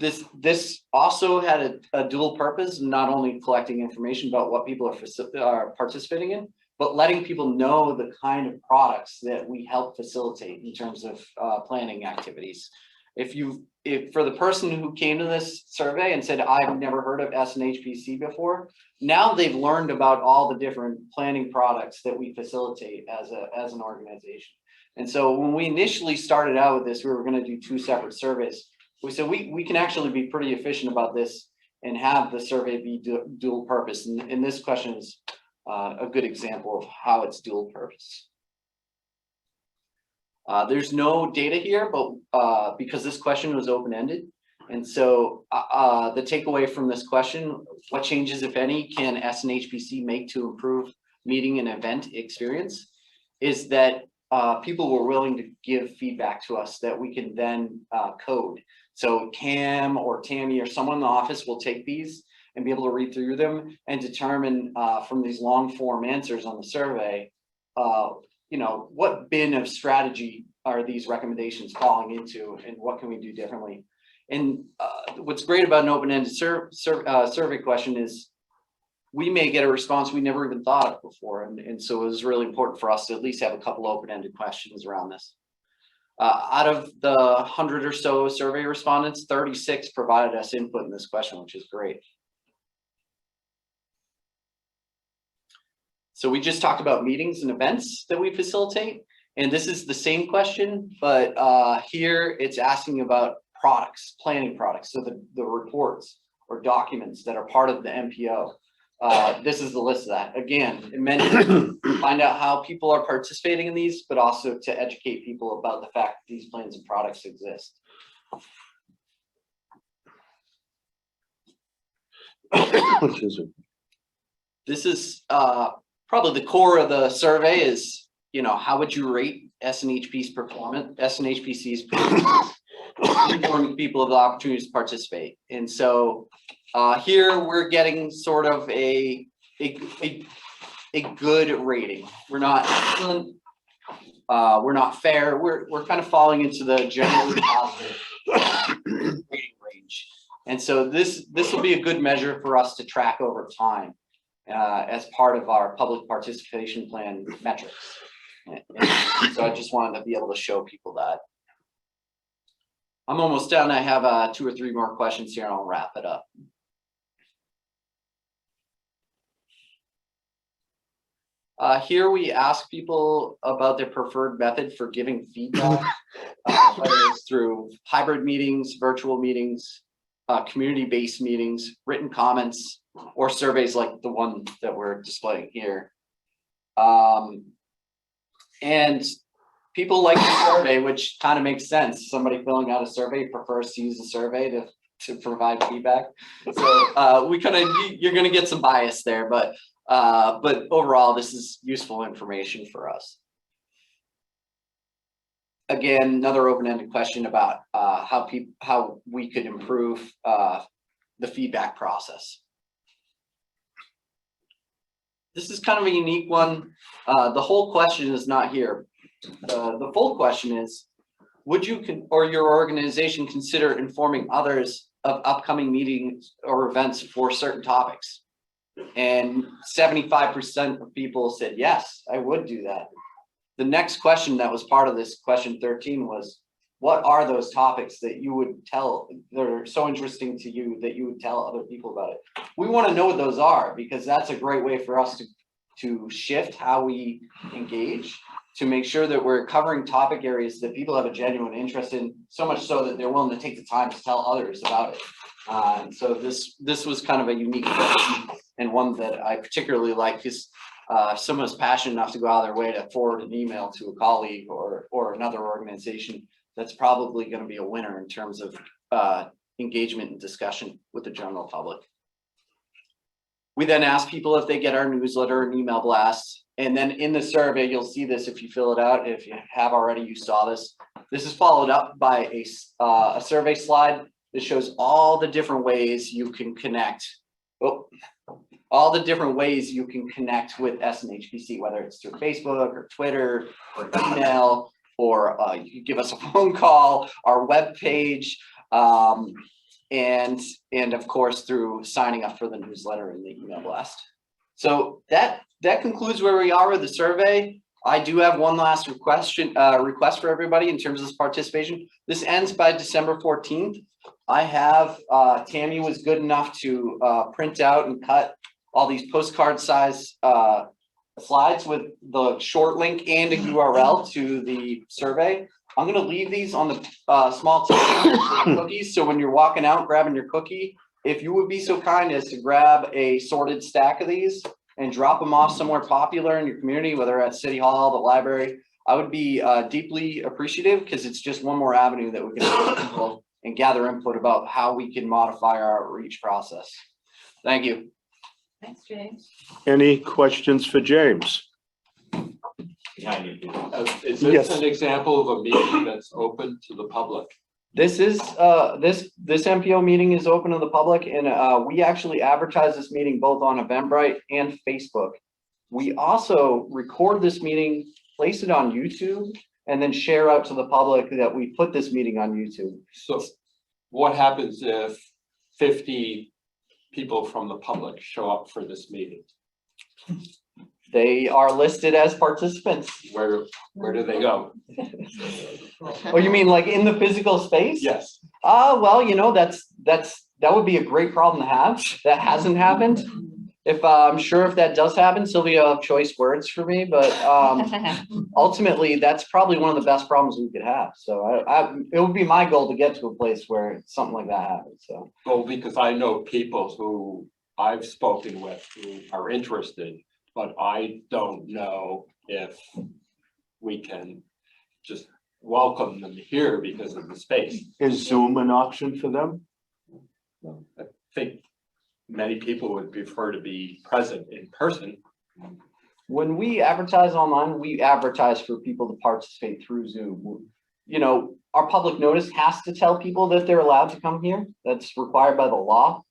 this also had a dual purpose, not only collecting information about what people are participating in, but letting people know the kind of products that we help facilitate in terms of planning activities. If for the person who came to this survey and said, I've never heard of SNHPC before, now they've learned about all the different planning products that we facilitate as an organization. And so when we initially started out with this, we were going to do 2 separate surveys. We said we can actually be pretty efficient about this and have the survey be dual purpose. And this question is a good example of how it's dual purpose. There's no data here, but because this question was open-ended. And so the takeaway from this question, what changes, if any, can SNHPC make to improve meeting and event experience, is that people were willing to give feedback to us that we can then code. So Cam or Tammy or someone in the office will take these and be able to read through them and determine from these long form answers on the survey, you know, what bin of strategy are these recommendations falling into and what can we do differently? And what's great about an open-ended survey question is we may get a response we never even thought of before. And so it was really important for us to at least have a couple open-ended questions around this. Out of the 100 or so survey respondents, 36 provided us input in this question, which is great. So we just talked about meetings and events that we facilitate. And this is the same question, but here it's asking about products, planning products. So the reports or documents that are part of the MPO. This is the list of that. Again, it meant to find out how people are participating in these, but also to educate people about the fact that these plans and products exist. This is probably the core of the survey is, you know, how would you rate SNHPC's performance, informing people of the opportunities to participate. And so here we're getting sort of a good rating. We're not excellent, we're not fair. We're kind of falling into the generally positive rating range. And so this will be a good measure for us to track over time as part of our public participation plan metrics. And so I just wanted to be able to show people that. I'm almost done. I have 2 or 3 more questions here and I'll wrap it up. Here we ask people about their preferred method for giving feedback, whether it's through hybrid meetings, virtual meetings, community-based meetings, written comments, or surveys like the one that we're displaying here. And people like the survey, which kind of makes sense. Somebody filling out a survey prefers to use a survey to provide feedback. So you're going to get some bias there, but overall, this is useful information for us. Again, another open-ended question about how we could improve the feedback process. This is kind of a unique one. The whole question is not here. The full question is, would you or your organization consider informing others of upcoming meetings or events for certain topics? And 75% of people said, yes, I would do that. The next question that was part of this question 13 was, what are those topics that you would tell, that are so interesting to you that you would tell other people about it? We want to know what those are, because that's a great way for us to shift how we engage, to make sure that we're covering topic areas that people have a genuine interest in, so much so that they're willing to take the time to tell others about it. And so this was kind of a unique question, and one that I particularly like, because someone's passionate enough to go out of their way to forward an email to a colleague or another organization. That's probably going to be a winner in terms of engagement and discussion with the general public. We then ask people if they get our newsletter and email blasts. And then in the survey, you'll see this if you fill it out. If you have already, you saw this. This is followed up by a survey slide that shows all the different ways you can connect. All the different ways you can connect with SNHPC, whether it's through Facebook or Twitter or email, or you can give us a phone call, our webpage, and of course through signing up for the newsletter and the email blast. So that concludes where we are with the survey. I do have one last request for everybody in terms of this participation. This ends by December 14th. I have Tammy was good enough to print out and cut all these postcard size slides with the short link and a URL to the survey. I'm going to leave these on the small table for cookies. So when you're walking out grabbing your cookie, if you would be so kind as to grab a sorted stack of these and drop them off somewhere popular in your community, whether at City Hall, the library, I would be deeply appreciative, because it's just one more avenue that we can and gather input about how we can modify our outreach process. Thank you. Thanks, James. Any questions for James? Is this Yes. an example of a meeting that's open to the public? This is this MPO meeting is open to the public, and we actually advertise this meeting both on Eventbrite and Facebook. We also record this meeting, place it on YouTube, and then share out to the public that we put this meeting on YouTube. So what happens if 50 people from the public show up for this meeting? They are listed as participants. Where do they go? Oh, you mean like in the physical space? Yes. Well, you know, that would be a great problem to have. That hasn't happened. If I'm sure if that does happen, Sylvia will have choice words for me, but ultimately that's probably one of the best problems we could have. So it would be my goal to get to a place where something like that happens. So. Well, because I know people who I've spoken with who are interested, but I don't know if we can just welcome them here because of the space. Is Zoom an option for them? I think many people would prefer to be present in person. When we advertise online, we advertise for people to participate through Zoom. You know, our public notice has to tell people that they're allowed to come here. That's required by the law,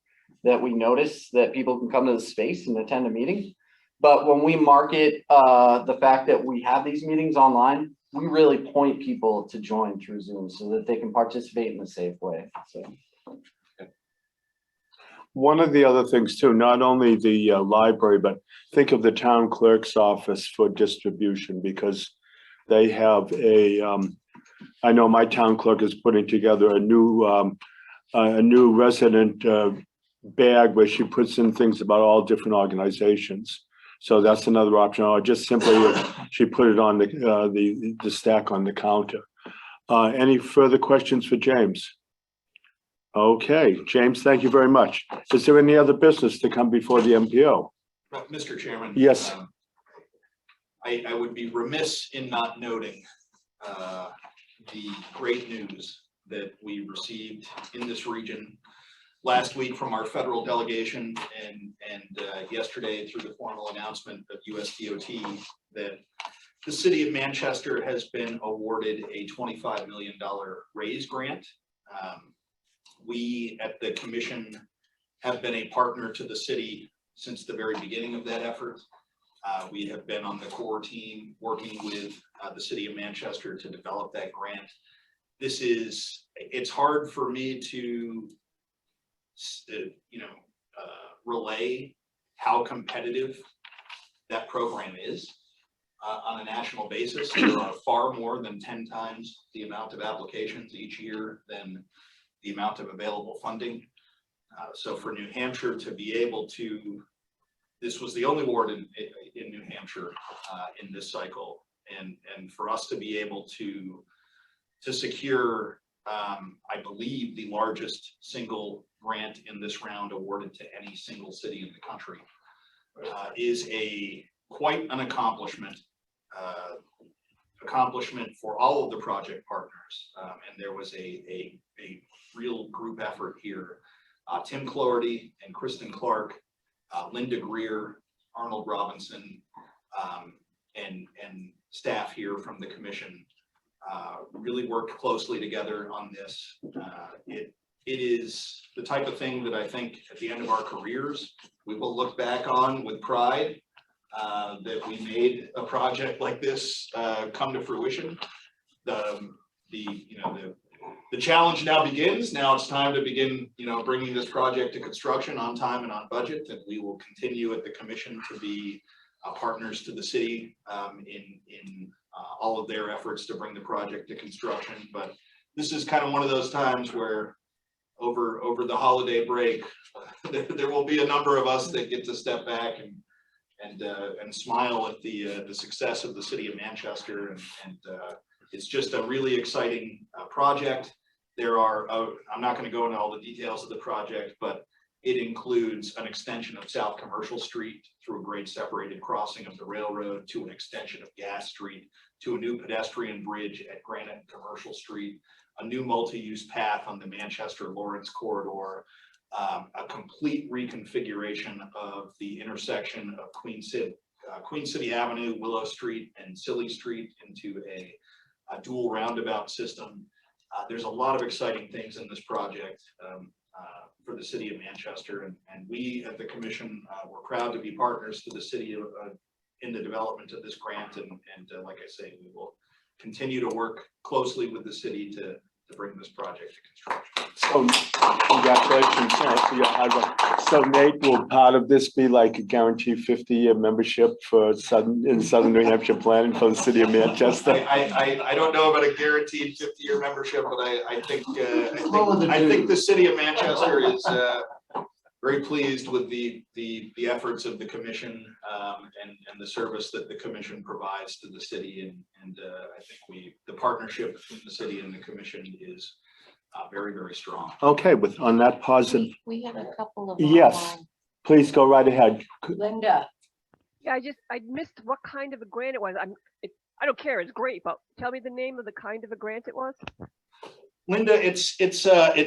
that we notice that people can come to the space and attend a meeting. But when we market the fact that we have these meetings online, we really point people to join through Zoom so that they can participate in a safe way. So. One of the other things too, not only the library, but think of the town clerk's office for distribution, because they have I know my town clerk is putting together a new resident bag where she puts in things about all different organizations. So that's another option, or just simply she put it on the stack on the counter. Any further questions for James? Okay, James, thank you very much. Is there any other business to come before the MPO? Mr. Chairman. Yes. I would be remiss in not noting the great news that we received in this region last week from our federal delegation and yesterday through the formal announcement of USDOT that the city of Manchester has been awarded a $25 million raise grant. We at the commission have been a partner to the city since the very beginning of that effort. We have been on the core team working with the city of Manchester to develop that grant. It's hard for me to relay how competitive that program is. on a national basis. There are far more than 10 times the amount of applications each year than the amount of available funding. So for New Hampshire to be able to, this was the only ward in New Hampshire in this cycle, and for us to be able to secure, I believe, the largest single grant in this round awarded to any single city in the country is quite an accomplishment for all of the project partners. And there was a real group effort here. Tim Cloherty and Kristen Clark, Linda Greer, Arnold Robinson, and staff here from the commission really worked closely together on this. It is the type of thing that I think at the end of our careers, we will look back on with pride, that we made a project like this come to fruition. The challenge now begins. Now it's time to begin, bringing this project to construction on time and on budget. And we will continue at the commission to be partners to the city in all of their efforts to bring the project to construction. But this is kind of one of those times where over the holiday break, there will be a number of us that get to step back and smile at the success of the city of Manchester, and it's just a really exciting project. There are, I'm not going to go into all the details of the project, but it includes an extension of South Commercial Street through a grade separated crossing of the railroad, to an extension of Gas Street, to a new pedestrian bridge at Granite and Commercial Street, a new multi-use path on the Manchester-Lawrence corridor, a complete reconfiguration of the intersection of Queen City Avenue, Willow Street, and Silly Street into a dual roundabout system. There's a lot of exciting things in this project for the city of Manchester, and we at the commission we're proud to be partners to the city in the development of this grant, and like I say, we will continue to work closely with the city to bring this project to construction. So congratulations. So Nate, will part of this be like a guaranteed 50-year membership for Southern New Hampshire planning for the city of Manchester? I don't know about a guaranteed 50-year membership, but I think the city of Manchester is very pleased with the efforts of the commission and the service that the commission provides to the city, and I think the partnership between the city and the commission is very, very strong. Okay, on that positive. We have a couple of. Yes, please go right ahead. Linda. Yeah, I missed what kind of a grant it was. I don't care, it's great, but tell me the name of the kind of a grant it was. Linda, it's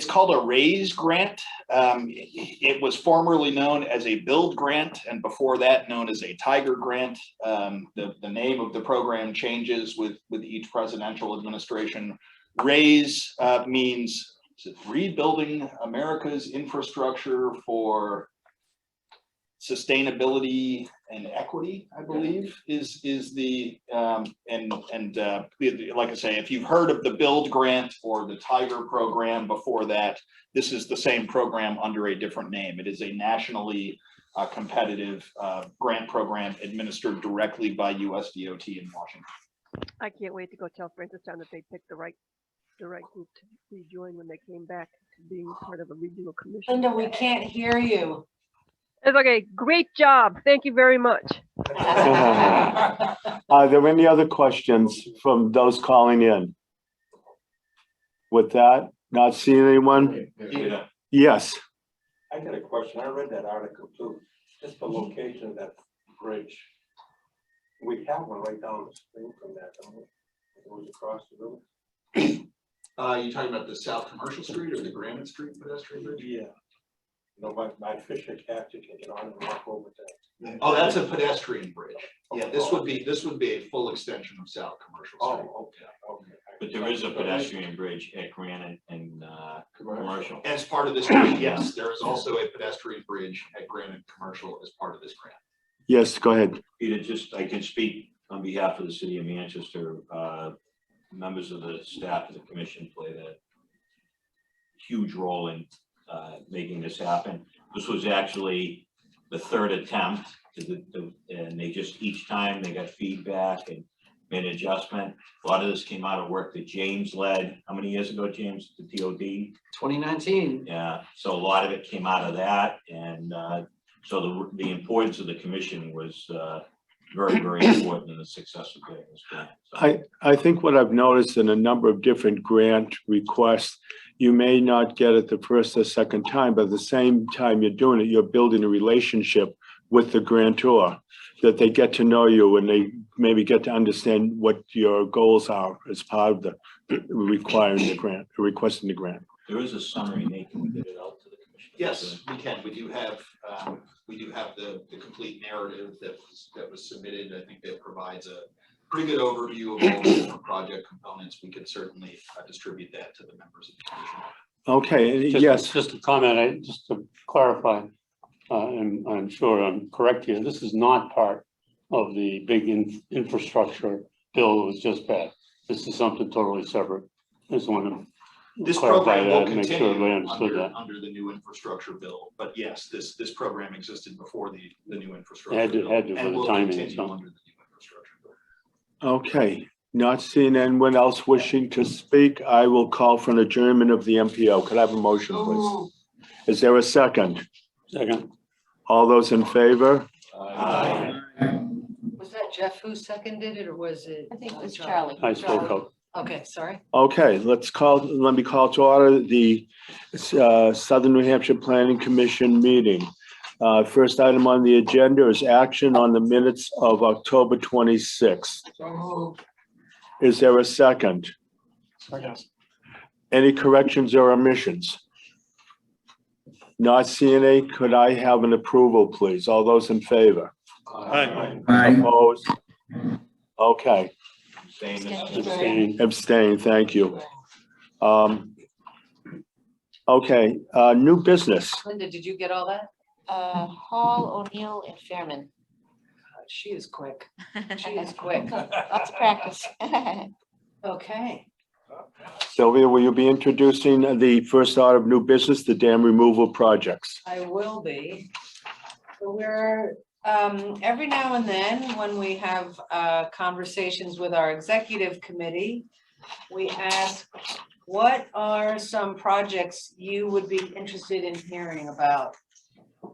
called a RAISE grant. It was formerly known as a BUILD grant, and before that known as a TIGER grant. The name of the program changes with each presidential administration. RAISE means Rebuilding America's Infrastructure for Sustainability and Equity, I believe, is the like I say, if you've heard of the BUILD grant or the TIGER program before that, this is the same program under a different name. It is a nationally competitive grant program administered directly by USDOT in Washington. I can't wait to go tell Francistown that they picked the right group to rejoin when they came back to being part of a regional commission. Linda, we can't hear you. It's okay. Great job. Thank you very much. Are there any other questions from those calling in? With that, not seeing anyone? Yes. I got a question. I read that article too. Just the location of that bridge. We have one right down the street from that, don't we? It was across the river. You talking about the South Commercial Street or the Granite Street pedestrian bridge? Yeah. My fisher cat, you can get on and walk over that. Oh, that's a pedestrian bridge. Yeah, this would be a full extension of South Commercial Street. Oh, okay. But there is a pedestrian bridge at Granite and Commercial. As part of this grant, yes, there is also a pedestrian bridge at Granite Commercial as part of this grant. Yes, go ahead. Peter, I can speak on behalf of the city of Manchester. Members of the staff of the commission played a huge role in making this happen. This was actually the third attempt, and they just, each time they got feedback and made an adjustment. A lot of this came out of work that James led. How many years ago, James, the TOD? 2019. Yeah, so a lot of it came out of that, and so the importance of the commission was very, very important in the success of getting this grant. So, I think what I've noticed in a number of different grant requests, you may not get it the first or second time, but at the same time you're doing it, you're building a relationship with the grantor, that they get to know you and they maybe get to understand what your goals are as part of the requiring the grant, requesting the grant. there is a summary, Nate, can we get it out to the commission? Yes, we can. We do have the complete narrative that was submitted. I think that provides a pretty good overview of all the different project components. We could certainly distribute that to the members of the commission. Okay, Just- yes. Just a comment, just to clarify, and I'm sure I'm correct here, this is not part of the big infrastructure bill that was just passed. This is something totally separate. Just want to This clarify program will that and make sure everybody continue understood that. under the new infrastructure bill. But yes, this program existed before the new infrastructure. Had to bill, for and the will timing, continue so. under the new infrastructure bill. Okay, not seeing anyone else wishing to speak, I will call for an adjournment of the MPO. Could I have a motion, please? Is there a second? Second. All those in favor? Was that Jeff who seconded it, or was it? I think it was Charlie. I spoke up. Okay, sorry. Okay, let me call to order the Southern New Hampshire Planning Commission meeting. First item on the agenda is action on the minutes of October 26th. Is there a second? Any corrections or omissions? Not seeing any, could I have an approval, please? All those in favor? Aye. Opposed? Okay, Abstain. abstain, thank you. Okay, new business. Linda, did you get all that? Hall, O'Neill, and Fairman. She is quick. She is quick. Lots of practice. Okay. Sylvia, will you be introducing the first order of new business, the dam removal projects? I will be. So we're, every now and then, when we have conversations with our executive committee, we ask, what are some projects you would be interested in hearing about?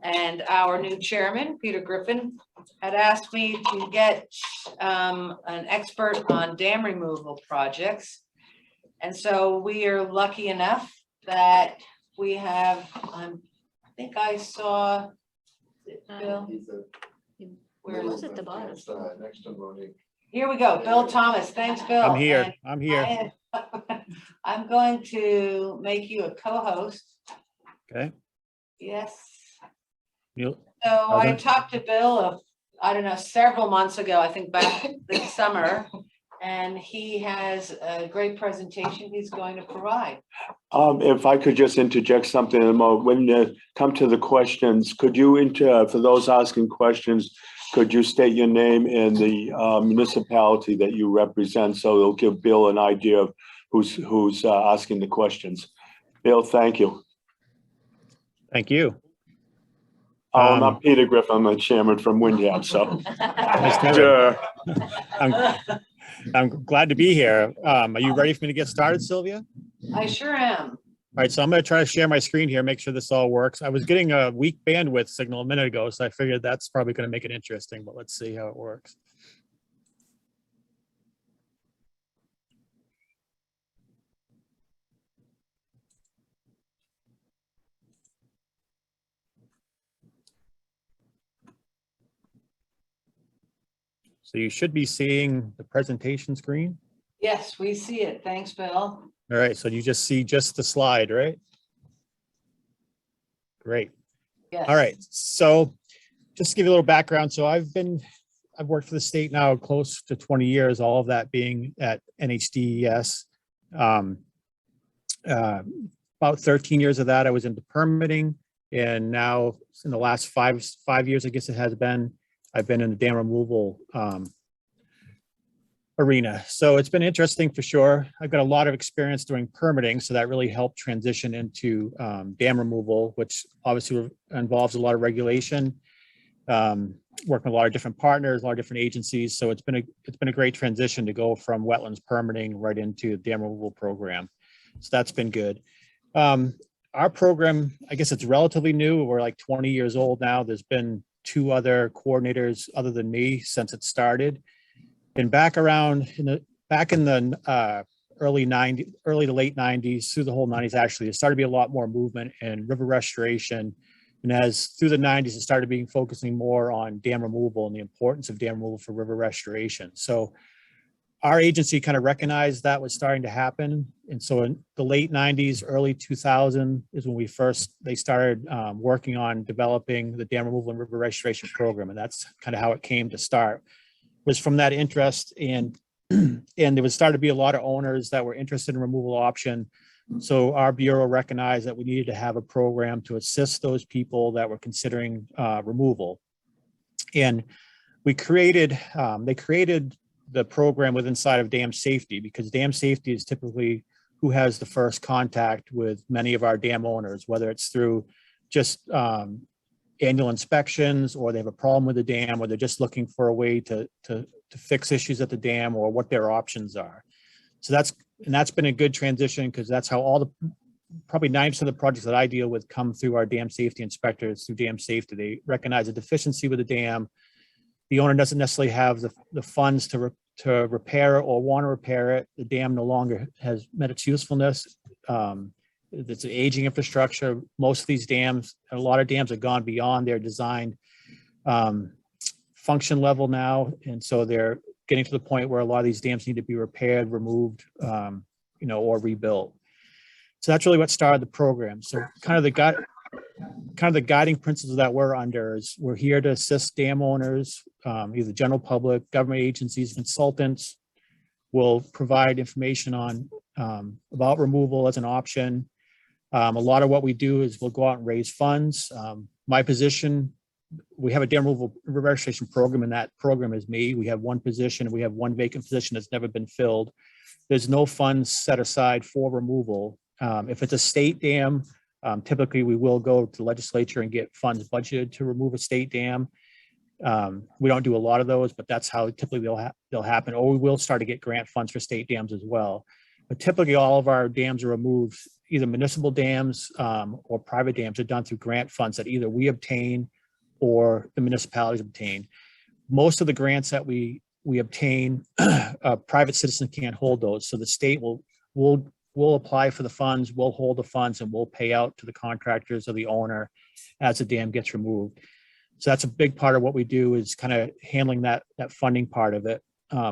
And our new chairman, Peter Griffin, had asked me to get an expert on dam removal projects. And so we are lucky enough that we have, I think I saw, Bill? Where was it, the bottom? Here we go, Bill Thomas. Thanks, Bill. I'm here. And I'm here. I'm going to make you a co-host. Okay. Yes. You, So I talked to Bill, I don't know, several months ago, I think back this summer, and he has a great presentation he's going to provide. If I could just interject something in a moment, when you come to the questions, could you, for those asking questions, could you state your name and the municipality that you represent, so it'll give Bill an idea of who's asking the questions. Bill, thank you. thank you. Oh, I'm not Peter Griffin, I'm the chairman from Windham, so. Sure. I'm glad to be here. Are you ready for me to get started, Sylvia? I sure am. All right, so I'm going to try to share my screen here, make sure this all works. I was getting a weak bandwidth signal a minute ago, so I figured that's probably going to make it interesting, but let's see how it works. So you should be seeing the presentation screen. Yes, we see it. Thanks, Bill. All right, so you just see just the slide, right? Great. Yes. All right, so just to give you a little background, so I've worked for the state now close to 20 years, all of that being at NHDES. About 13 years of that, I was into permitting, and now in the last five years, I guess it has been, I've been in the dam removal arena. So it's been interesting for sure. I've got a lot of experience doing permitting, so that really helped transition into dam removal, which obviously involves a lot of regulation. working with a lot of different partners, a lot of different agencies. So it's been a great transition to go from wetlands permitting right into the dam removal program. So that's been good. Our program, I guess it's relatively new. We're like 20 years old now. There's been 2 other coordinators other than me since it started. And back in the early to late 90s, through the whole 90s, actually, there started to be a lot more movement in river restoration. And as through the 90s, it started focusing more on dam removal and the importance of dam removal for river restoration. So our agency kind of recognized that was starting to happen. And so in the late 90s, early 2000 is when they started working on developing the dam removal and river restoration program. And that's kind of how it came to start, was from that interest. And there would start to be a lot of owners that were interested in removal option. So our Bureau recognized that we needed to have a program to assist those people that were considering removal. And they created the program inside of dam safety, because dam safety is typically who has the first contact with many of our dam owners, whether it's through just annual inspections, or they have a problem with the dam, or they're just looking for a way to fix issues at the dam, or what their options are. So that's been a good transition, because that's how probably 90% of the projects that I deal with come through our dam safety inspectors, through dam safety. They recognize a deficiency with the dam. The owner doesn't necessarily have the funds to repair it or want to repair it. The dam no longer has met its usefulness. It's an aging infrastructure. Most of these dams, a lot of dams have gone beyond their designed function level now. And so they're getting to the point where a lot of these dams need to be repaired, removed, or rebuilt. So that's really what started the program. So kind of the guiding principles that we're under is we're here to assist dam owners, either general public, government agencies, consultants. We'll provide information on about removal as an option. A lot of what we do is we'll go out and raise funds. My position, we have a dam removal restoration program, and that program is me. We have one position, and we have one vacant position that's never been filled. There's no funds set aside for removal. If it's a state dam, typically we will go to the legislature and get funds budgeted to remove a state dam. We don't do a lot of those, but that's how typically they'll happen. Or we will start to get grant funds for state dams as well. But typically all of our dams are removed, either municipal dams or private dams are done through grant funds that either we obtain or the municipalities obtain. Most of the grants that we obtain, private citizens can't hold those. So the state will apply for the funds, we'll hold the funds, and we'll pay out to the contractors or the owner as the dam gets removed. So that's a big part of what we do, is kind of handling that funding part of it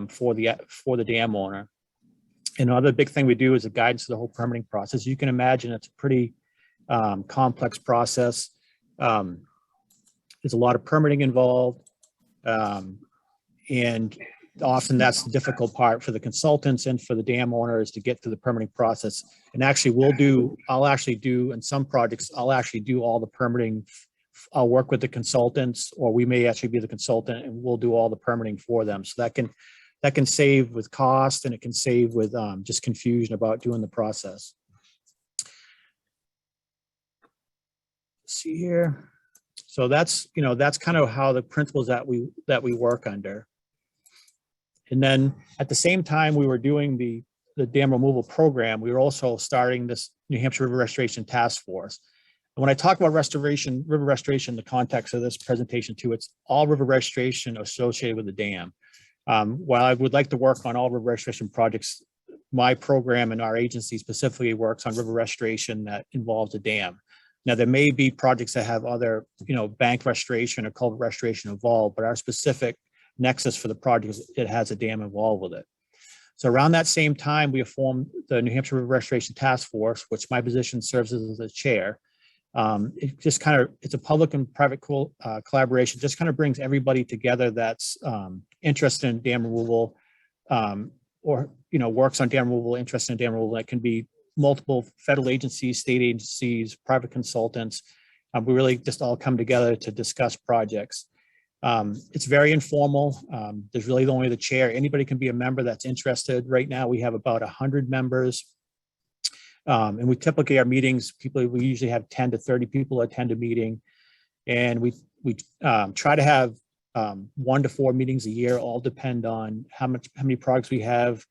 for the dam owner. And another big thing we do is a guidance to the whole permitting process. You can imagine it's a pretty complex process. There's a lot of permitting involved, and often that's the difficult part for the consultants and for the dam owners to get through the permitting process. And actually I'll actually do in some projects, I'll actually do all the permitting. I'll work with the consultants, or we may actually be the consultant, and we'll do all the permitting for them. So that can save with cost, and it can save with just confusion about doing the process. Let's see here. So that's kind of how the principles that we work under. And then at the same time we were doing the dam removal program, we were also starting this New Hampshire River Restoration Task Force. And when I talk about river restoration, the context of this presentation too, it's all river restoration associated with the dam. While I would like to work on all river restoration projects, my program and our agency specifically works on river restoration that involves a dam. Now, there may be projects that have other, bank restoration or culvert restoration involved, but our specific nexus for the project is it has a dam involved with it. So around that same time, we formed the New Hampshire River Restoration Task Force, which my position serves as the chair. It's a public and private collaboration, just kind of brings everybody together that's interested in dam removal, or works on dam removal, interested in dam removal. That can be multiple federal agencies, state agencies, private consultants. We really just all come together to discuss projects. It's very informal. There's really only the chair. Anybody can be a member that's interested. Right now we have about 100 members. And we typically, our meetings, we usually have 10 to 30 people attend a meeting. And We try to have 1 to 4 meetings a year, all depend on how many projects we have.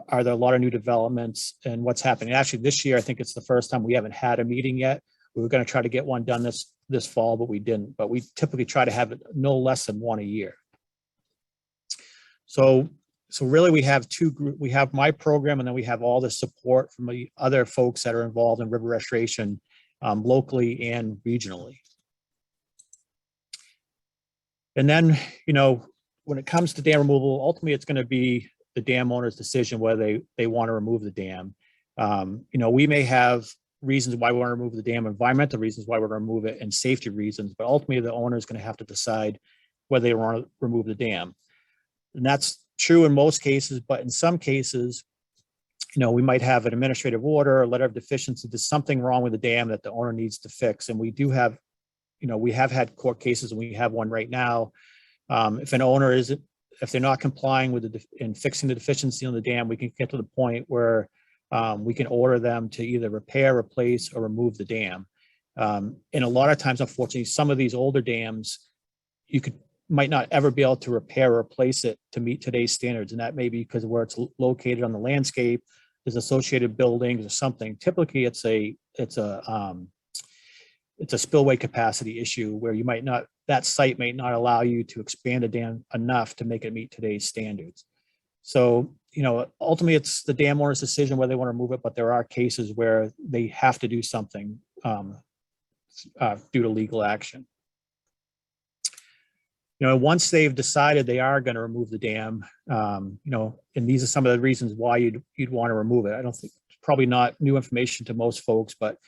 Are there a lot of new developments and what's happening? Actually, this year, I think it's the first time we haven't had a meeting yet. We were going to try to get one done this fall, but we didn't. But we typically try to have it no less than 1 a year. So really we have two groups. We have my program, and then we have all the support from the other folks that are involved in river restoration locally and regionally. And then, when it comes to dam removal, ultimately it's going to be the dam owner's decision whether they want to remove the dam. We may have reasons why we want to remove the dam, environmental reasons why we're going to remove it, and safety reasons, but ultimately the owner is going to have to decide whether they want to remove the dam. And that's true in most cases, but in some cases, we might have an administrative order, a letter of deficiency, there's something wrong with the dam that the owner needs to fix. And we do have, we have had court cases, and we have one right now. If an owner if they're not complying with in fixing the deficiency on the dam, we can get to the point where we can order them to either repair, replace, or remove the dam. And a lot of times, unfortunately, some of these older dams, might not ever be able to repair or replace it to meet today's standards. And that may be because where it's located on the landscape, there's associated buildings or something. Typically, it's a spillway capacity issue where that site may not allow you to expand a dam enough to make it meet today's standards. So, ultimately it's the dam owner's decision whether they want to remove it, but there are cases where they have to do something due to legal action. Once they've decided they are going to remove the dam, and these are some of the reasons why you'd want to remove it. I don't think it's probably not new information to most folks, but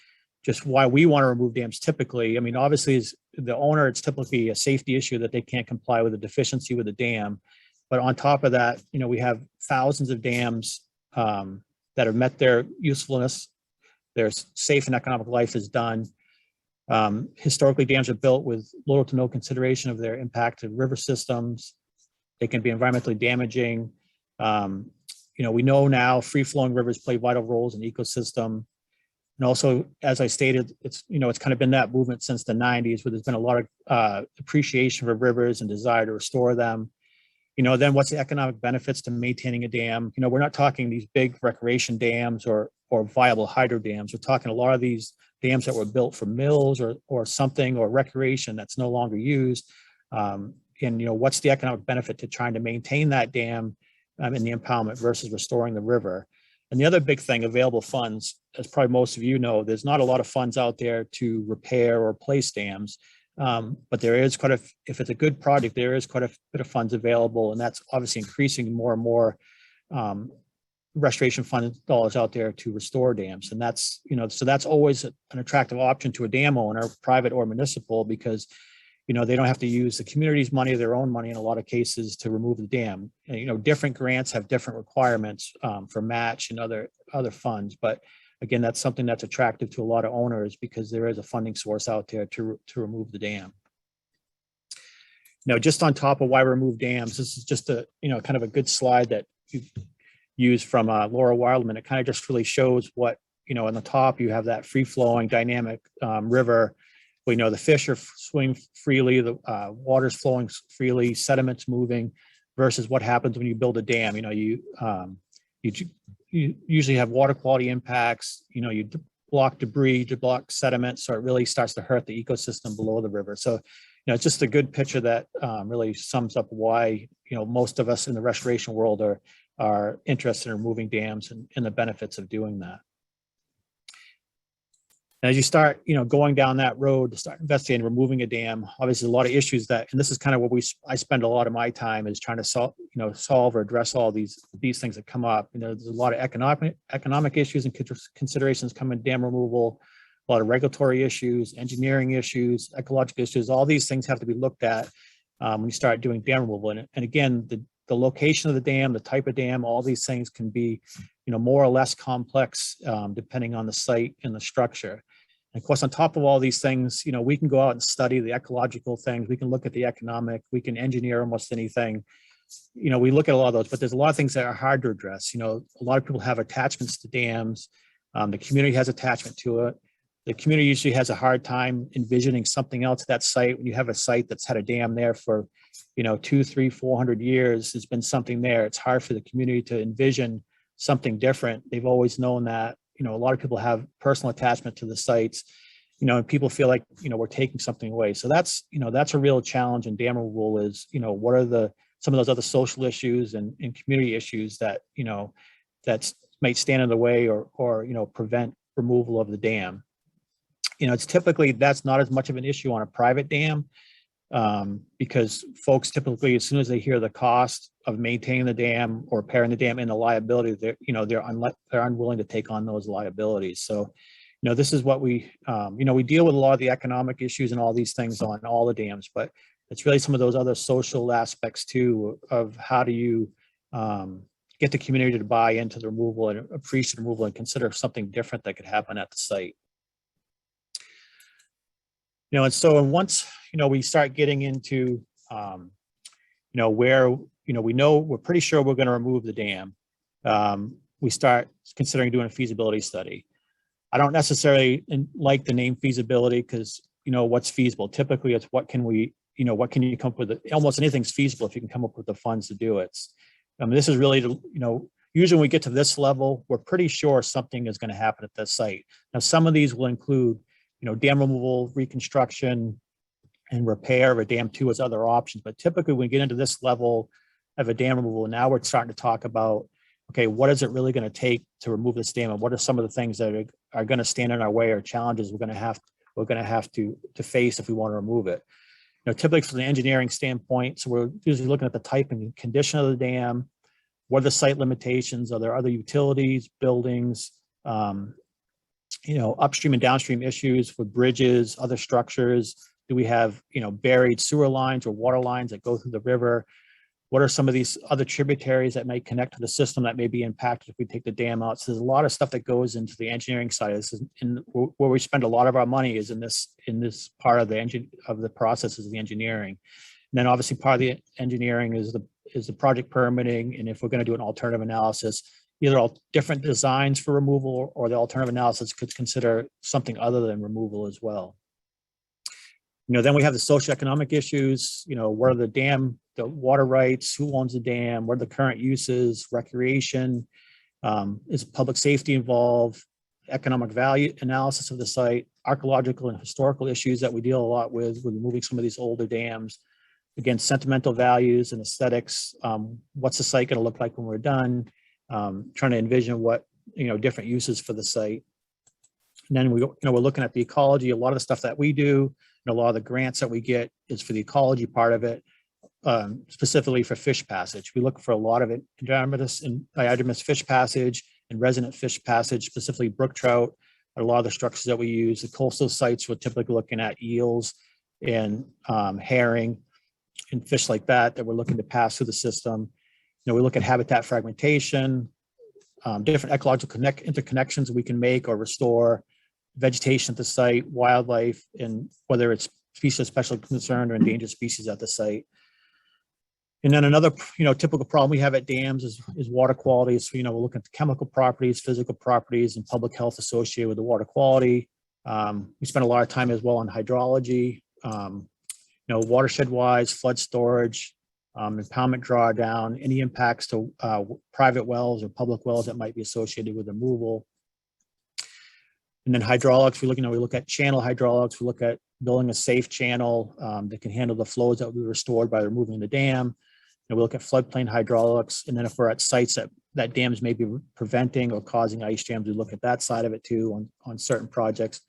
just why we want to remove dams typically. I mean, obviously, as the owner, it's typically a safety issue that they can't comply with a deficiency with the dam. But on top of that, we have thousands of dams that have met their usefulness. Their safe and economic life is done. Historically, dams are built with little to no consideration of their impact to river systems. They can be environmentally damaging. We know now free-flowing rivers play vital roles in the ecosystem. And also, as I stated, it's kind of been that movement since the 90s, where there's been a lot of appreciation for rivers and desire to restore them. Then what's the economic benefits to maintaining a dam? We're not talking these big recreation dams or viable hydro dams. We're talking a lot of these dams that were built for mills or something, or recreation that's no longer used. And what's the economic benefit to trying to maintain that dam in the impoundment versus restoring the river? And the other big thing, available funds, as probably most of you know, there's not a lot of funds out there to repair or replace dams. But there is if it's a good project, there is quite a bit of funds available, and that's obviously increasing more and more restoration fund dollars out there to restore dams. And that's, so that's always an attractive option to a dam owner, private or municipal, because, they don't have to use the community's money, their own money in a lot of cases to remove the dam. And, different grants have different requirements for match and other funds. But again, that's something that's attractive to a lot of owners because there is a funding source out there to remove the dam. Now, just on top of why we remove dams, this is just a, kind of a good slide that you used from Laura Wildman. It kind of just really shows what, on the top, you have that free-flowing dynamic river. We know the fish are swimming freely, the water's flowing freely, sediments moving, versus what happens when you build a dam. You usually have water quality impacts, you block debris, you block sediment, so it really starts to hurt the ecosystem below the river. So, it's just a good picture that really sums up why, most of us in the restoration world are interested in removing dams and the benefits of doing that. As you start, going down that road to start investigating removing a dam, obviously a lot of issues and this is kind of what I spend a lot of my time is trying to solve or address all these things that come up. There's a lot of economic issues and considerations come in dam removal, a lot of regulatory issues, engineering issues, ecological issues. All these things have to be looked at when you start doing dam removal. And again, the location of the dam, the type of dam, all these things can be, more or less complex depending on the site and the structure. And of course, on top of all these things, we can go out and study the ecological things. We can look at the economic, we can engineer almost anything. We look at a lot of those, but there's a lot of things that are hard to address. A lot of people have attachments to dams. The community has attachment to it. The community usually has a hard time envisioning something else at that site. When you have a site that's had a dam there for, 200, 300, 400 years, there's been something there. It's hard for the community to envision something different. They've always known that, a lot of people have personal attachment to the sites, and people feel like, we're taking something away. So that's, that's a real challenge in dam removal is, what are some of those other social issues and community issues that, that might stand in the way or prevent removal of the dam. It's typically, that's not as much of an issue on a private dam because folks typically, as soon as they hear the cost of maintaining the dam or repairing the dam and the liability, they're unwilling to take on those liabilities. So, this is what we deal with a lot of the economic issues and all these things on all the dams, but it's really some of those other social aspects too of how do you get the community to buy into the removal and appreciate the removal and consider something different that could happen at the site. And so once, we start getting into, where, we're pretty sure we're going to remove the dam. We start considering doing a feasibility study. I don't necessarily like the name feasibility because, what's feasible? Typically it's what can you come up with? Almost anything's feasible if you can come up with the funds to do it. This is really, usually when we get to this level, we're pretty sure something is going to happen at the site. Now, some of these will include dam removal, reconstruction, and repair of a dam too as other options. But typically when we get into this level of a dam removal, now we're starting to talk about, okay, what is it really going to take to remove this dam? And what are some of the things that are going to stand in our way or challenges we're going to have to face if we want to remove it? Typically from the engineering standpoint, so we're usually looking at the type and condition of the dam. What are the site limitations? Are there other utilities, buildings, upstream and downstream issues with bridges, other structures? Do we have, buried sewer lines or water lines that go through the river? What are some of these other tributaries that might connect to the system that may be impacted if we take the dam out? So there's a lot of stuff that goes into the engineering side. This is where we spend a lot of our money is in this part of the process is the engineering. And then obviously part of the engineering is the project permitting. And if we're going to do an alternative analysis, either all different designs for removal or the alternative analysis could consider something other than removal as well. Then we have the socioeconomic issues, what are the water rights, who owns the dam, what are the current uses, recreation, is public safety involved, economic value analysis of the site, archaeological and historical issues that we deal a lot with removing some of these older dams. Again, sentimental values and aesthetics, what's the site going to look like when we're done? Trying to envision what, different uses for the site. And then we're looking at the ecology. A lot of the stuff that we do and a lot of the grants that we get is for the ecology part of it, specifically for fish passage. We look for a lot of it, diatomous fish passage and resident fish passage, specifically brook trout, a lot of the structures that we use. The coastal sites, we're typically looking at eels and herring and fish like that we're looking to pass through the system. We look at habitat fragmentation, different ecological interconnections we can make or restore, vegetation at the site, wildlife, and whether it's species of special concern or endangered species at the site. And then another, typical problem we have at dams is water quality. So, we're looking at the chemical properties, physical properties, and public health associated with the water quality. We spend a lot of time as well on hydrology, watershed-wise, flood storage, impoundment drawdown, any impacts to private wells or public wells that might be associated with removal. And then hydraulics, we look at channel hydraulics, we look at building a safe channel that can handle the flows that will be restored by removing the dam. And we look at floodplain hydraulics. And then if we're at sites that dams may be preventing or causing ice jams, we look at that side of it too on certain projects.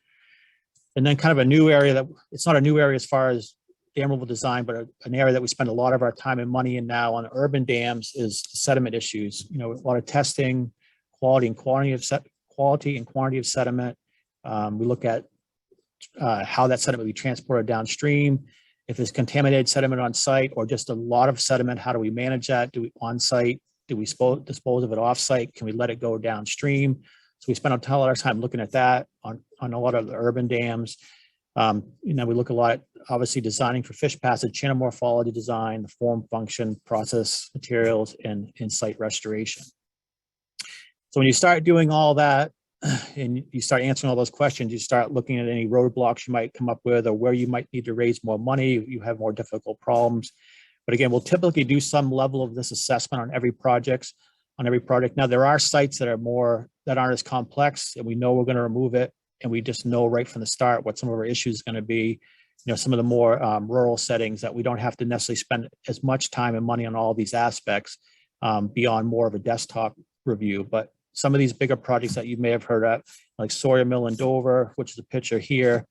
And then kind of a new area that, it's not a new area as far as dam removal design, but an area that we spend a lot of our time and money in now on urban dams is sediment issues. A lot of testing, quality and quantity of sediment. We look at how that sediment will be transported downstream. If there's contaminated sediment on site or just a lot of sediment, how do we manage that? Do we on site? Do we dispose of it off site? Can we let it go downstream? So we spend a lot of time looking at that on a lot of the urban dams. We look a lot at obviously designing for fish passage, channel morphology design, the form, function, process, materials, and site restoration. So when you start doing all that, and you start answering all those questions, you start looking at any roadblocks you might come up with, or where you might need to raise more money, you have more difficult problems. But again, we'll typically do some level of this assessment on every project. Now, there are sites that aren't as complex, and we know we're going to remove it, and we just know right from the start what some of our issues is going to be. Some of the more rural settings that we don't have to necessarily spend as much time and money on all these aspects beyond more of a desktop review. But some of these bigger projects that you may have heard of, like Sawyer Mill in Dover, which is a picture here,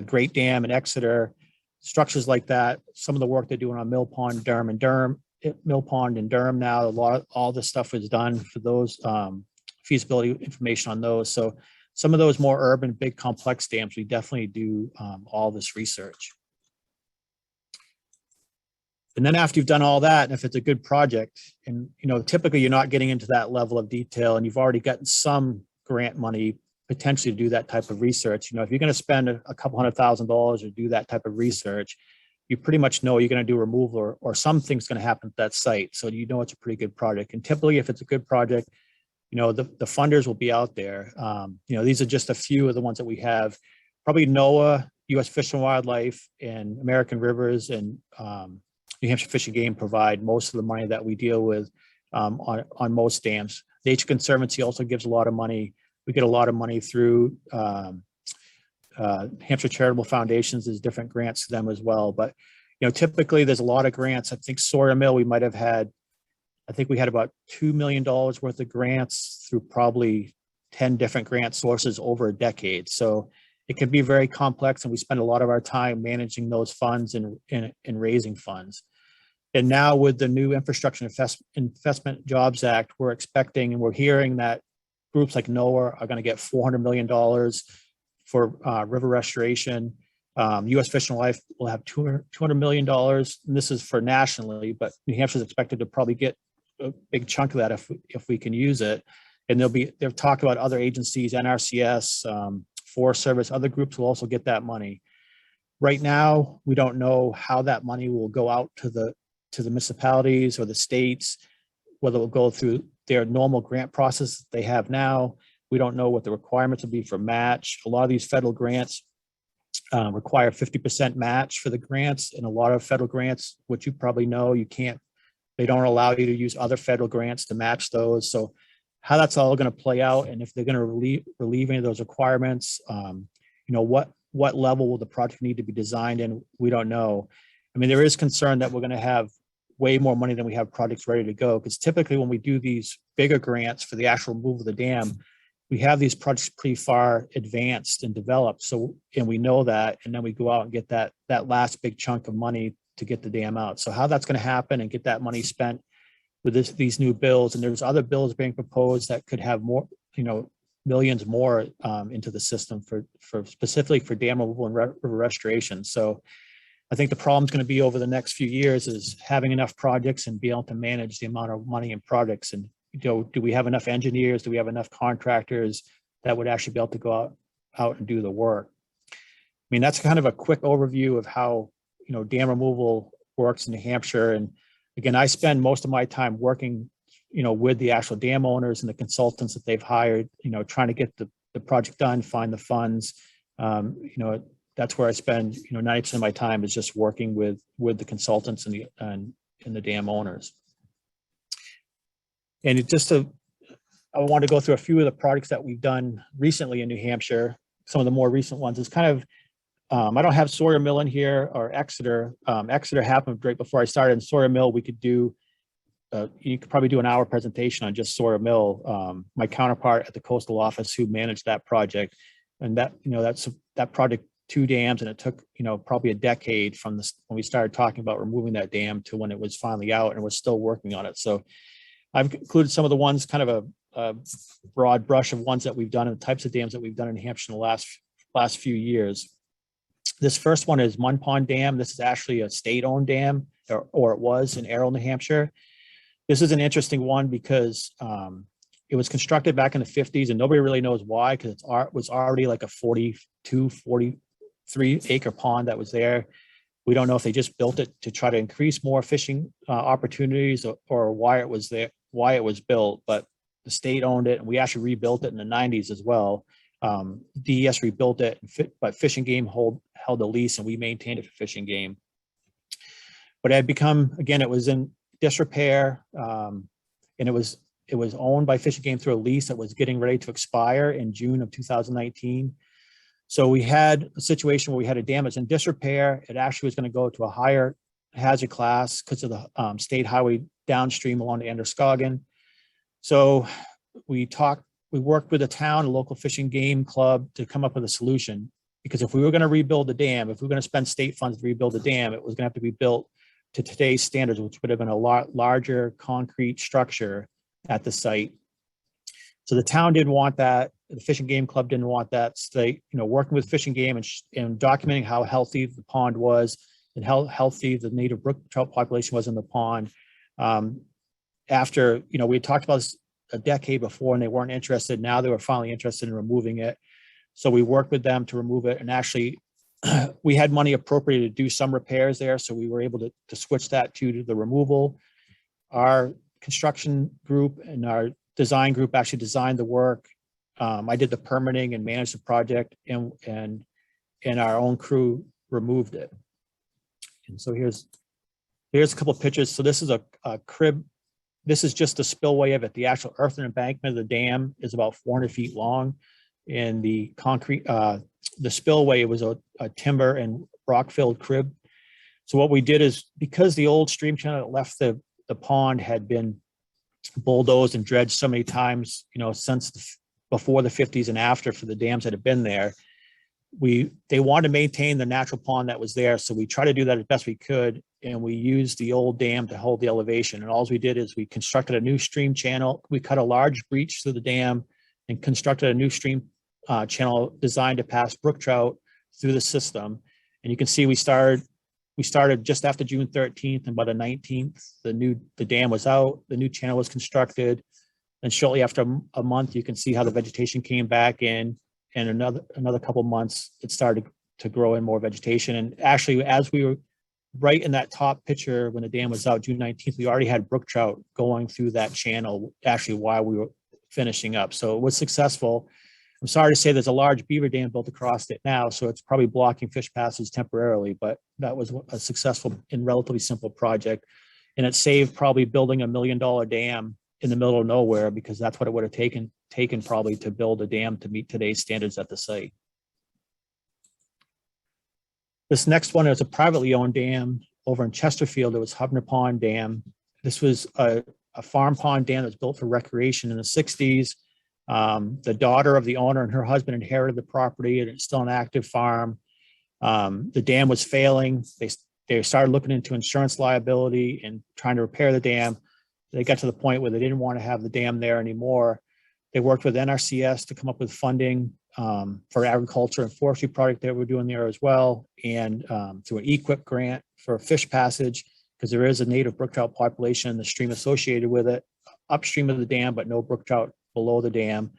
Great Dam in Exeter, structures like that. Some of the work they're doing on Mill Pond in Durham now, all this stuff was done for those feasibility information on those. So some of those more urban, big complex dams, we definitely do all this research. And then after you've done all that, and if it's a good project, and typically you're not getting into that level of detail, and you've already gotten some grant money potentially to do that type of research. If you're going to spend a couple $100,000 or do that type of research, you pretty much know you're going to do removal or something's going to happen at that site. So it's a pretty good project. And typically, if it's a good project, the funders will be out there. These are just a few of the ones that we have. Probably NOAA, U.S. Fish and Wildlife, and American Rivers, and New Hampshire Fish and Game provide most of the money that we deal with on most dams. Nature Conservancy also gives a lot of money. We get a lot of money through Hampshire Charitable Foundations. There's different grants to them as well. But, typically there's a lot of grants. I think Sawyer Mill, we had about $2 million worth of grants through probably 10 different grant sources over a decade. So it can be very complex, and we spend a lot of our time managing those funds and raising funds. And now with the new Infrastructure Investment Jobs Act, we're expecting and we're hearing that groups like NOAA are going to get $400 million for river restoration. U.S. Fish and Wildlife will have $200 million. And this is for nationally, but New Hampshire is expected to probably get a big chunk of that if we can use it. And they've talked about other agencies, NRCS, Forest Service, other groups will also get that money. Right now, we don't know how that money will go out to the municipalities or the states, whether it will go through their normal grant process they have now. We don't know what the requirements will be for match. A lot of these federal grants require 50% match for the grants, and a lot of federal grants, which you probably know, they don't allow you to use other federal grants to match those. So how that's all going to play out, and if they're going to relieve any of those requirements, what level will the project need to be designed in? We don't know. I mean, there is concern that we're going to have way more money than we have projects ready to go, because typically when we do these bigger grants for the actual removal of the dam, we have these projects pretty far advanced and developed. So, and we know that, and then we go out and get that last big chunk of money to get the dam out. So how that's going to happen and get that money spent with these new bills, and there's other bills being proposed that could have more, millions more into the system for specifically for dam removal and river restoration. So I think the problem is going to be over the next few years is having enough projects and be able to manage the amount of money in projects. And do we have enough engineers? Do we have enough contractors that would actually be able to go out and do the work? I mean, that's kind of a quick overview of how dam removal works in New Hampshire. And again, I spend most of my time working with the actual dam owners and the consultants that they've hired, trying to get the project done, find the funds. That's where I spend 90% of my time is just working with the consultants and the dam owners. And I want to go through a few of the projects that we've done recently in New Hampshire. Some of the more recent ones is kind of, I don't have Sawyer Mill in here or Exeter. Exeter happened right before I started. In Sawyer Mill, we could do, you could probably do an hour presentation on just Sawyer Mill. My counterpart at the coastal office who managed that project, and that project, 2 dams, and it took probably a decade from when we started talking about removing that dam to when it was finally out, and we're still working on it. So I've included some of the ones, kind of a broad brush of ones that we've done and the types of dams that we've done in New Hampshire in the last few years. This first one is Mun Pond Dam. This is actually a state-owned dam, or it was in Errol, New Hampshire. This is an interesting one because it was constructed back in the 50s, and nobody really knows why, because it was already like a 43 acre pond that was there. We don't know if they just built it to try to increase more fishing opportunities or why it was there, why it was built. But the state owned it, and we actually rebuilt it in the 90s as well. DES rebuilt it, but Fish and Game held the lease, and we maintained it for Fish and Game. But it had become, again, it was in disrepair, and it was owned by Fish and Game through a lease that was getting ready to expire in June of 2019. So we had a situation where we had a dam that's in disrepair. It actually was going to go to a higher hazard class because of the state highway downstream along the Androscoggin. So we worked with the town, a local fishing game club, to come up with a solution. Because if we were going to rebuild the dam, if we were going to spend state funds to rebuild the dam, it was going to have to be built to today's standards, which would have been a lot larger concrete structure at the site. So the town didn't want that. The Fish and Game Club didn't want that. So they, working with Fish and Game and documenting how healthy the pond was and how healthy the native brook trout population was in the pond. After, we had talked about this a decade before and they weren't interested. Now they were finally interested in removing it. So we worked with them to remove it, and actually we had money appropriated to do some repairs there. So we were able to switch that to the removal. Our construction group and our design group actually designed the work. I did the permitting and managed the project, and our own crew removed it. And so here's a couple of pictures. So this is a crib. This is just the spillway of it. The actual earthen embankment of the dam is about 400 feet long, and the concrete, the spillway was a timber and rock-filled crib. So what we did is, because the old stream channel that left the pond had been bulldozed and dredged so many times, since before the 50s and after for the dams that have been there, they wanted to maintain the natural pond that was there. So we tried to do that as best we could. And we used the old dam to hold the elevation. And all we did is we constructed a new stream channel. We cut a large breach through the dam and constructed a new stream channel designed to pass brook trout through the system. And you can see we started just after June 13th, and by the 19th, the dam was out, the new channel was constructed. And shortly after a month, you can see how the vegetation came back in, and another couple months, it started to grow in more vegetation. And actually, as we were right in that top picture, when the dam was out, June 19th, we already had brook trout going through that channel, actually while we were finishing up. So it was successful. I'm sorry to say there's a large beaver dam built across it now, so it's probably blocking fish passage temporarily, but that was a successful and relatively simple project. And it saved probably building $1 million dam in the middle of nowhere, because that's what it would have taken probably to build a dam to meet today's standards at the site. This next one is a privately owned dam over in Chesterfield. It was Hubner Pond Dam. This was a farm pond dam that was built for recreation in the 60s. The daughter of the owner and her husband inherited the property, and it's still an active farm. The dam was failing. They started looking into insurance liability and trying to repair the dam. They got to the point where they didn't want to have the dam there anymore. They worked with NRCS to come up with funding for agriculture and forestry project that we're doing there as well, and through an EQIP grant for fish passage, because there is a native brook trout population in the stream associated with it, upstream of the dam, but no brook trout below the dam.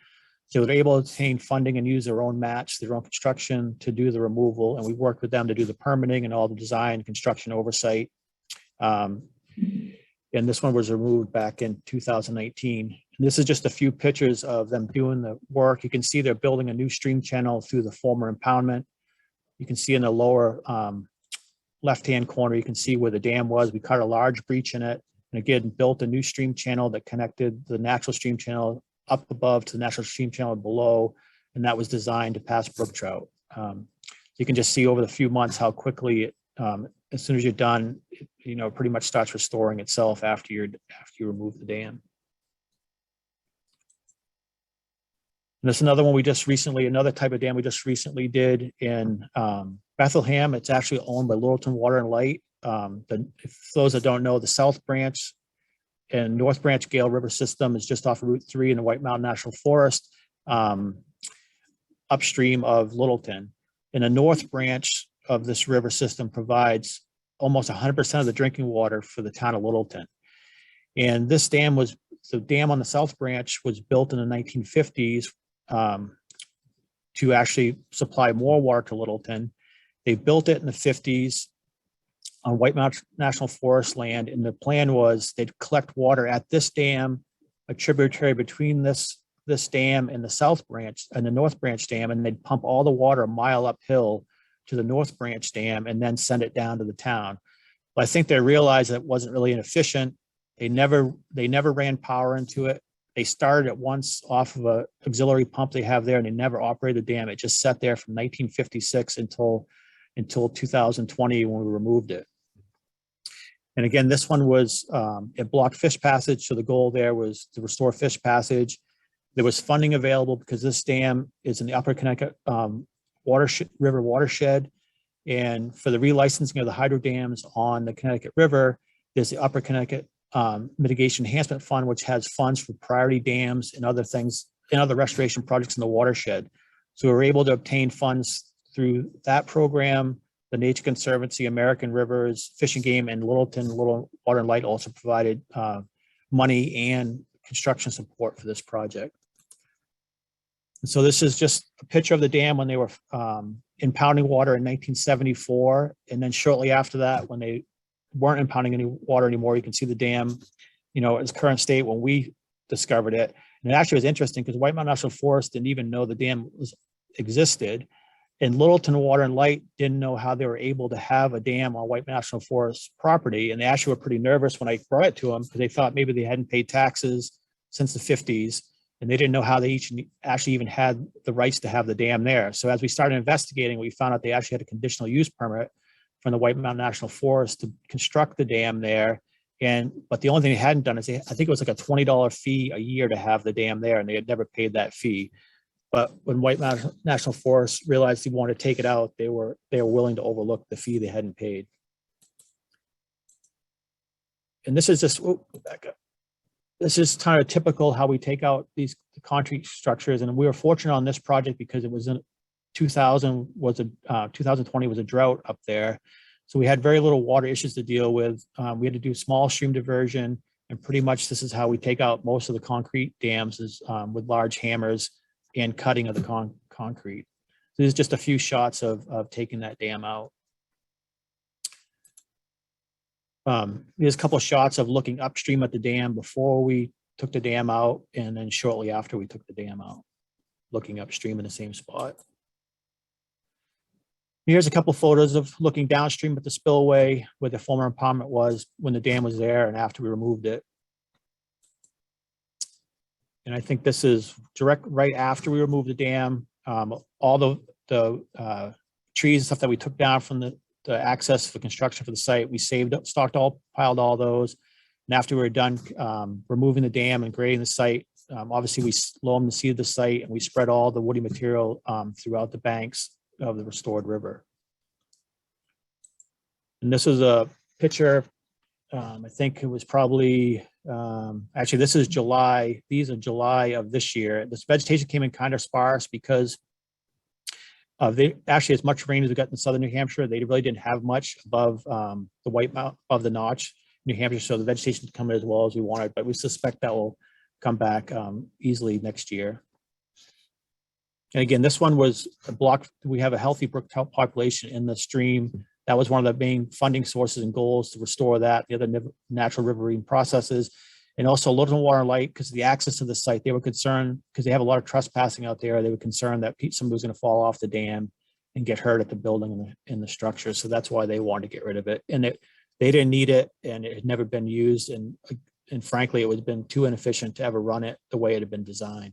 So they're able to obtain funding and use their own match, their own construction to do the removal. And we worked with them to do the permitting and all the design, construction oversight. And this one was removed back in 2019. And this is just a few pictures of them doing the work. You can see they're building a new stream channel through the former impoundment. You can see in the lower left-hand corner, you can see where the dam was. We cut a large breach in it, and again, built a new stream channel that connected the natural stream channel up above to the natural stream channel below, and that was designed to pass brook trout. You can just see over the few months how quickly, as soon as you're done, it pretty much starts restoring itself after you remove the dam. And there's another one another type of dam we just recently did in Bethlehem. It's actually owned by Littleton Water and Light. For those that don't know, the South Branch and North Branch Gale River system is just off of Route 3 in the White Mountain National Forest, upstream of Littleton. And the North Branch of this river system provides almost 100% of the drinking water for the town of Littleton. And this dam the dam on the South Branch was built in the 1950s to actually supply more water to Littleton. They built it in the 50s on White Mountain National Forest land, and the plan was they'd collect water at this dam a tributary between this dam and the south branch and the north branch dam, and they'd pump all the water a mile uphill to the north branch dam and then send it down to the town. But I think they realized that it wasn't really inefficient. They never ran power into it. They started it once off of a auxiliary pump they have there, and they never operated the dam. It just sat there from 1956 until 2020 when we removed it. And again, this one was, it blocked fish passage. So the goal there was to restore fish passage. There was funding available because this dam is in the upper Connecticut River watershed. And for the relicensing of the hydro dams on the Connecticut River, there's the Upper Connecticut Mitigation Enhancement Fund, which has funds for priority dams and other things and other restoration projects in the watershed. So we were able to obtain funds through that program. The Nature Conservancy, American Rivers, Fish and Game, and Littleton Little Water and Light also provided money and construction support for this project. And so this is just a picture of the dam when they were impounding water in 1974. And then shortly after that, when they weren't impounding any water anymore, you can see the dam, its current state when we discovered it. And it actually was interesting because White Mountain National Forest didn't even know the dam existed. And Littleton Water and Light didn't know how they were able to have a dam on White National Forest property. And they actually were pretty nervous when I brought it to them because they thought maybe they hadn't paid taxes since the 50s. And they didn't know how they actually even had the rights to have the dam there. So as we started investigating, we found out they actually had a conditional use permit from the White Mountain National Forest to construct the dam there. But the only thing they hadn't done is I think it was like a $20 fee a year to have the dam there, and they had never paid that fee. But when White Mountain National Forest realized they wanted to take it out, they were willing to overlook the fee they hadn't paid. And this is just, back up. This is kind of typical how we take out these concrete structures. And we were fortunate on this project because it was in 2020 was a drought up there. So we had very little water issues to deal with. We had to do small stream diversion, and pretty much this is how we take out most of the concrete dams is with large hammers and cutting of the concrete. So there's just a few shots of taking that dam out. There's a couple of shots of looking upstream at the dam before we took the dam out, and then shortly after we took the dam out, looking upstream in the same spot. Here's a couple of photos of looking downstream at the spillway where the former impoundment was when the dam was there and after we removed it. And I think this is right after we removed the dam. All the trees and stuff that we took down from the access for construction for the site, we piled all those. And after we were done removing the dam and grading the site, obviously we loam and seeded the site, and we spread all the woody material throughout the banks of the restored river. And this is a picture, I think it was probably, actually this is July. These are July of this year. This vegetation came in kind of sparse because actually as much rain as we got in southern New Hampshire, they really didn't have much above the White Mountain, above the Notch, New Hampshire. So the vegetation didn't come in as well as we wanted, but we suspect that will come back easily next year. And again, this one was a block. We have a healthy brook population in the stream. That was one of the main funding sources and goals to restore that, the other natural riverine processes. And also Littleton Water and Light, because of the access to the site, they were concerned because they have a lot of trespassing out there. They were concerned that somebody was going to fall off the dam and get hurt at the building and the structure. So that's why they wanted to get rid of it. And they didn't need it, and it had never been used. And frankly, it would have been too inefficient to ever run it the way it had been designed.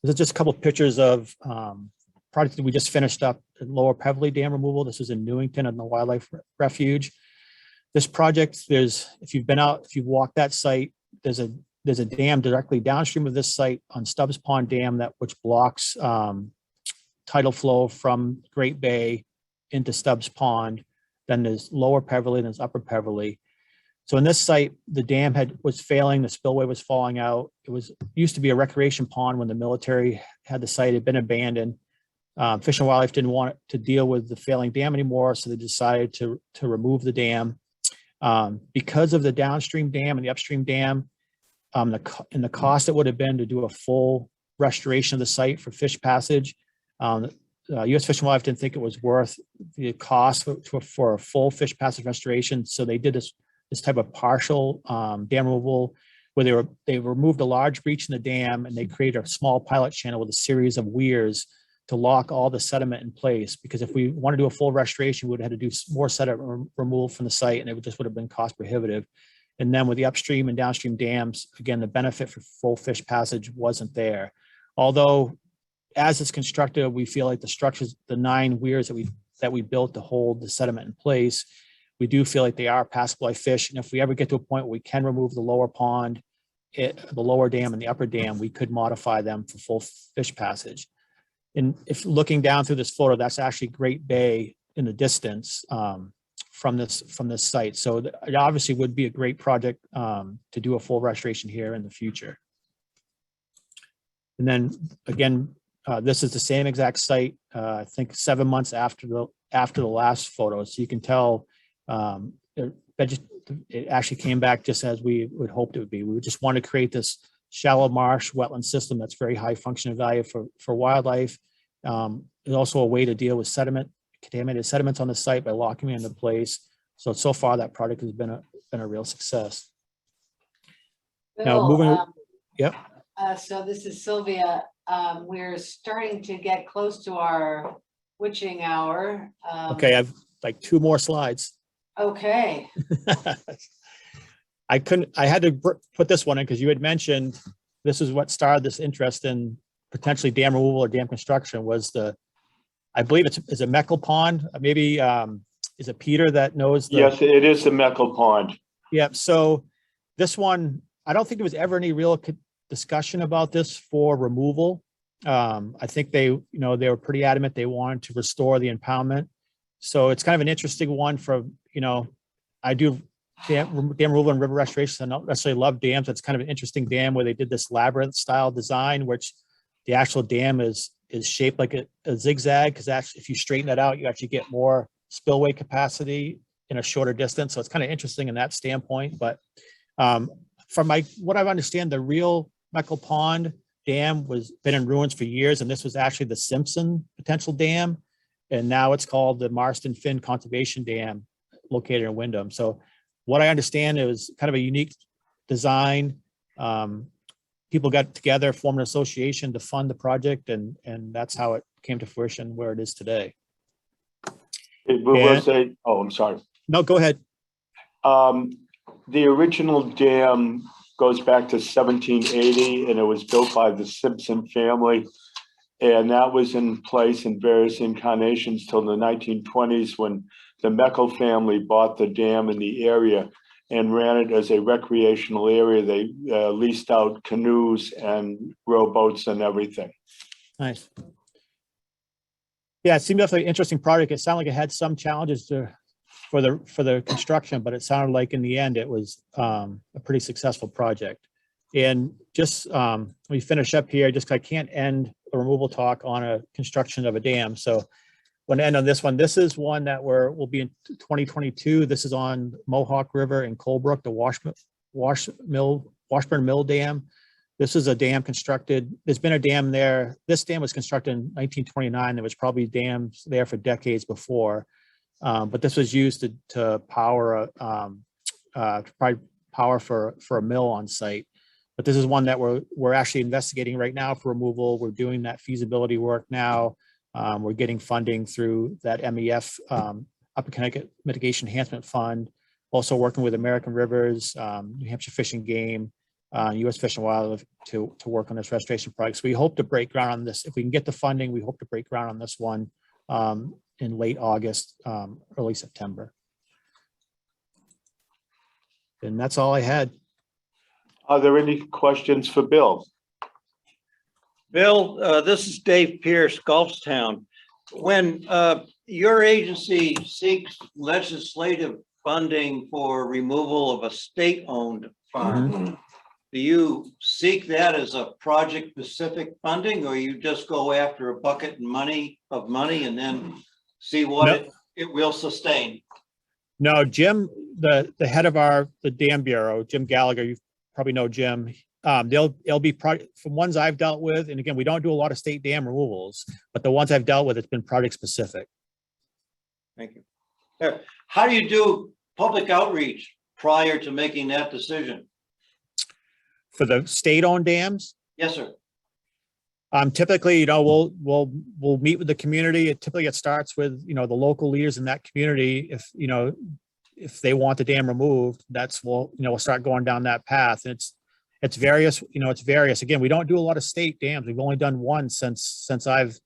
This is just a couple of pictures of projects that we just finished up at Lower Peverly Dam removal. This is in Newington in the Wildlife Refuge. This project, if you've walked that site, there's a dam directly downstream of this site on Stubbs Pond Dam which blocks tidal flow from Great Bay into Stubbs Pond. Then there's Lower Peverly and there's Upper Peverly. So in this site, the dam was failing, the spillway was falling out. It used to be a recreation pond when the military had the site, it had been abandoned. Fish and Wildlife didn't want to deal with the failing dam anymore, so they decided to remove the dam. Because of the downstream dam and the upstream dam, and the cost it would have been to do a full restoration of the site for fish passage, U.S. Fish and Wildlife didn't think it was worth the cost for a full fish passage restoration. So they did this this type of partial dam removal where they removed a large breach in the dam and they created a small pilot channel with a series of weirs to lock all the sediment in place. Because if we want to do a full restoration, we would have had to do more sediment removal from the site, and it just would have been cost prohibitive. And then with the upstream and downstream dams, again, the benefit for full fish passage wasn't there. Although, as it's constructed, we feel like the structures, the 9 weirs that we built to hold the sediment in place, we do feel like they are passable by fish. And if we ever get to a point where we can remove the lower pond, the lower dam and the upper dam, we could modify them for full fish passage. And if looking down through this photo, that's actually Great Bay in the distance from this site. So it obviously would be a great project to do a full restoration here in the future. And then again, this is the same exact site, I think 7 months after the last photo. So you can tell it actually came back just as we would hoped it would be. We would just want to create this shallow marsh wetland system that's very high functional value for wildlife. It's also a way to deal with contaminated sediments on the site by locking them into place. So far that project has been a real success. Now moving, yep. So this is Sylvia. We're starting to get close to our witching hour. Okay, I've like 2 more slides. Okay. I had to put this one in because you had mentioned this is what started this interest in potentially dam removal or dam construction was I believe is a Meckel pond. Maybe is it Peter that knows? Yes, it is the Meckel pond. Yep. So this one, I don't think there was ever any real discussion about this for removal. I think they were pretty adamant they wanted to restore the impoundment. So it's kind of an interesting one for, I do dam removal and river restoration. I don't necessarily love dams. It's kind of an interesting dam where they did this labyrinth style design, which the actual dam is shaped like a zigzag, because actually if you straighten that out, you actually get more spillway capacity in a shorter distance. So it's kind of interesting in that standpoint. But from what I understand, the real Meckel Pond Dam been in ruins for years, and this was actually the Simpson potential dam. And now it's called the Marston Finn Conservation Dam located in Wyndham. So what I understand, it was kind of a unique design. People got together, formed an association to fund the project, and that's how it came to fruition where it is today. I'm sorry. No, go ahead. The original dam goes back to 1780, and it was built by the Simpson family. And that was in place in various incarnations till the 1920s when the Meckel family bought the dam in the area and ran it as a recreational area. They leased out canoes and rowboats and everything. Nice. Yeah, it seemed definitely an interesting project. It sounded like it had some challenges for the construction, but it sounded like in the end it was a pretty successful project. And just we finish up here, I can't end a removal talk on a construction of a dam. So I want to end on this one. This is one that will be in 2022. This is on Mohawk River in Colebrook, the Washburn Mill Dam. This is a dam constructed. There's been a dam there. This dam was constructed in 1929. There was probably dams there for decades before, but this was used to power provide power for a mill on site. But this is one that we're actually investigating right now for removal. We're doing that feasibility work now. We're getting funding through that MEF, Upper Connecticut Mitigation Enhancement Fund. Also working with American Rivers, New Hampshire Fish and Game, U.S. Fish and Wildlife to work on this restoration project. So we hope to break ground on this. If we can get the funding, we hope to break ground on this one in late August, early September. And that's all I had. Are there any questions for Bill? Bill, this is Dave Pierce, Gulfstown. When your agency seeks legislative funding for removal of a state-owned farm, do you seek that as a project-specific funding, or you just go after a bucket of money and then see what it will sustain? No, Jim, the head of the Dam Bureau, Jim Gallagher, you probably know Jim. They'll be from ones I've dealt with, and again, we don't do a lot of state dam removals, but the ones I've dealt with, it's been project specific. Thank you. How do you do public outreach prior to making that decision? For the state-owned dams, Yes, sir. typically, we'll meet with the community. It starts with, the local leaders in that community. If they want the dam removed, we'll start going down that path. And it's various, it's various. Again, we don't do a lot of state dams. We've only done one since I've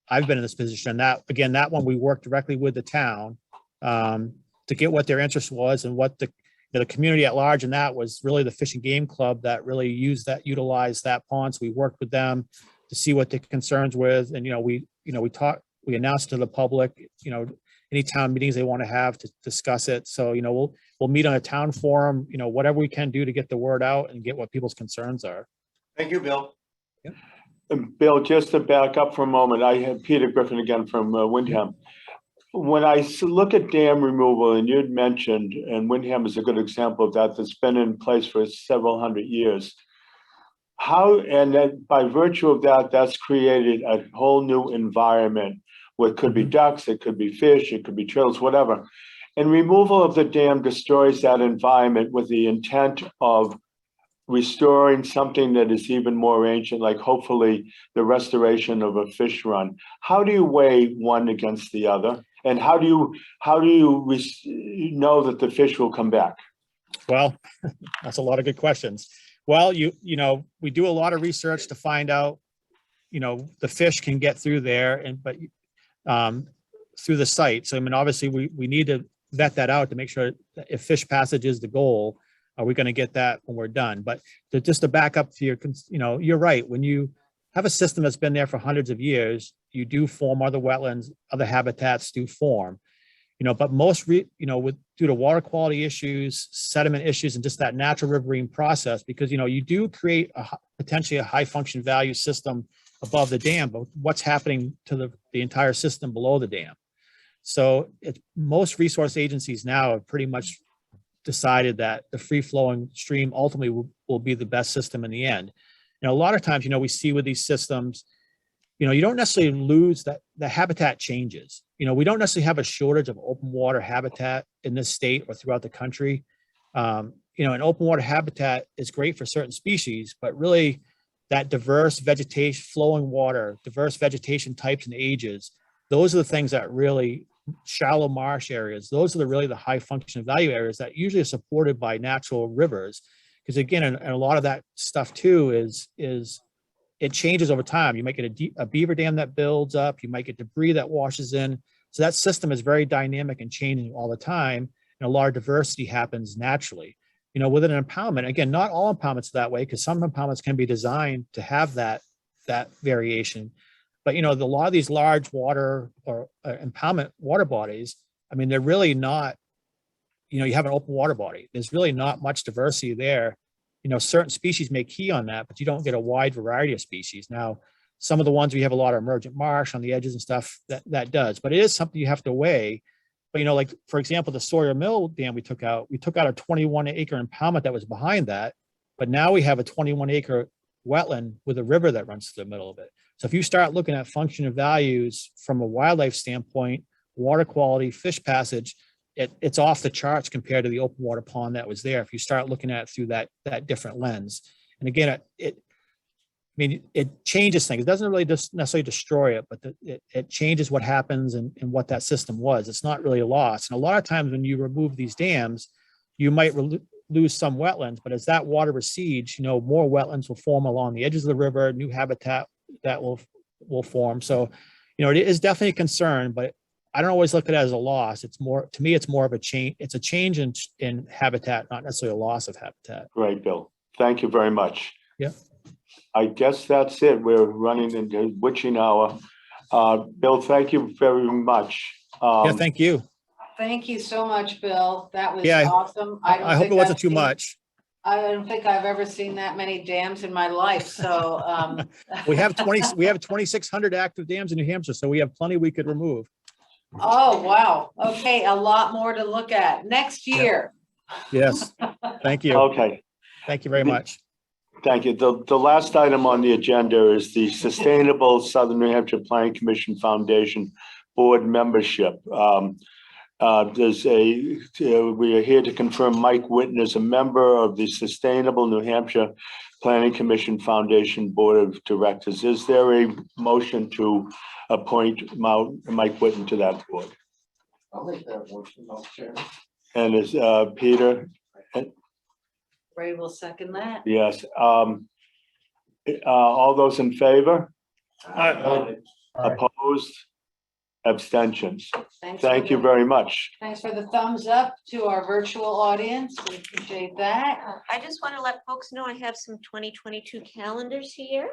been in this position. That one, we worked directly with the town to get what their interest was, and what the community at large, and that was really the Fish and Game Club that really utilized that pond. So we worked with them to see what the concerns with, and we announced to the public, any town meetings they want to have to discuss it. So we'll meet on a town forum, whatever we can do to get the word out and get what people's concerns are. Thank you, Bill. And Bill, just to back up for a moment, I have Peter Griffin again from Windham. When I look at dam removal, and you'd mentioned, and Windham is a good example of that, that's been in place for several hundred years. And then by virtue of that, that's created a whole new environment where it could be ducks, it could be fish, it could be turtles, whatever. And removal of the dam destroys that environment with the intent of restoring something that is even more ancient, like hopefully the restoration of a fish run. How do you weigh one against the other? And how do you know that the fish will come back? Well, that's a lot of good questions. Well, we do a lot of research to find out, the fish can get through there, but through the site. So, obviously we need to vet that out to make sure that if fish passage is the goal, are we going to get that when we're done? But just to back up to you're right. When you have a system that's been there for hundreds of years, you do form other wetlands, other habitats do form, but most, due to water quality issues, sediment issues, and just that natural riverine process, because, you do create potentially a high function value system above the dam, but what's happening to the entire system below the dam? So most resource agencies now have pretty much decided that the free flowing stream ultimately will be the best system in the end. A lot of times, we see with these systems, you don't necessarily lose that the habitat changes. We don't necessarily have a shortage of open water habitat in this state or throughout the country. An open water habitat is great for certain species, but really that diverse vegetation, flowing water, diverse vegetation types and ages, those are the things that really, shallow marsh areas, those are really the high function value areas that usually are supported by natural rivers. Because again, and a lot of that stuff too is it changes over time. You might get a beaver dam that builds up, you might get debris that washes in. So that system is very dynamic and changing all the time. And a lot of diversity happens naturally. With an impoundment, again, not all impoundments are that way, because some impoundments can be designed to have that variation. But, a lot of these large water or impoundment water bodies, they're really not, you have an open water body. There's really not much diversity there. Certain species may key on that, but you don't get a wide variety of species. Now, some of the ones we have a lot of emergent marsh on the edges and stuff that does, but it is something you have to weigh. But, like, for example, the Sawyer Mill Dam we took out a 21-acre impoundment that was behind that, but now we have a 21-acre wetland with a river that runs through the middle of it. So if you start looking at function of values from a wildlife standpoint, water quality, fish passage, it's off the charts compared to the open water pond that was there. If you start looking at it through that different lens. And again, it changes things. It doesn't really necessarily destroy it, but it changes what happens and what that system was. It's not really a loss. And a lot of times when you remove these dams, you might lose some wetlands, but as that water recedes, more wetlands will form along the edges of the river, new habitat that will form. So, it is definitely a concern, but I don't always look at it as a loss. It's more, to me, it's more of a change. It's a change in habitat, not necessarily a loss of habitat. Great, Bill. Thank you very much. Yeah. I guess that's it. We're running into witching hour. Bill, thank you very much. Yeah, thank you. Thank you so much, Bill. That was Yeah, awesome. I hope it wasn't too much. I don't think I've ever seen that many dams in my life. So we have 2,600 active dams in New Hampshire, so we have plenty we could remove. Oh, wow. Okay, a lot more to look at next year. Yes, thank you. Okay. Thank you very much. Thank you. The last item on the agenda is the Sustainable Southern New Hampshire Planning Commission Foundation Board membership. We are here to confirm Mike Whitten as a member of the Sustainable New Hampshire Planning Commission Foundation Board of Directors. Is there a motion to appoint Mike Whitten to that board? I'll make that motion, Mr. Chairman. And is Peter? Ray will second that. Yes. All those in favor? Opposed? Abstentions? Thank you very much. Thanks for the thumbs up to our virtual audience. We appreciate that. I just want to let folks know I have some 2022 calendars here.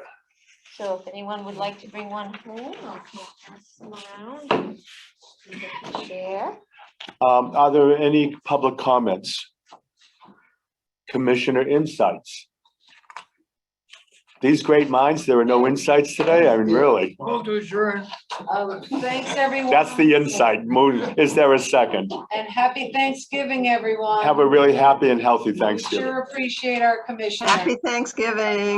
So if anyone would like to bring one home, I'll pass them around. You can share. Are there any public comments? Commissioner insights? These great minds, there are no insights today? I mean, really? Move to adjourn. Thanks, everyone. That's the insight. Is there a second? And happy Thanksgiving, everyone. Have a really happy and healthy Thanksgiving. Sure appreciate our commissioner. Happy Thanksgiving.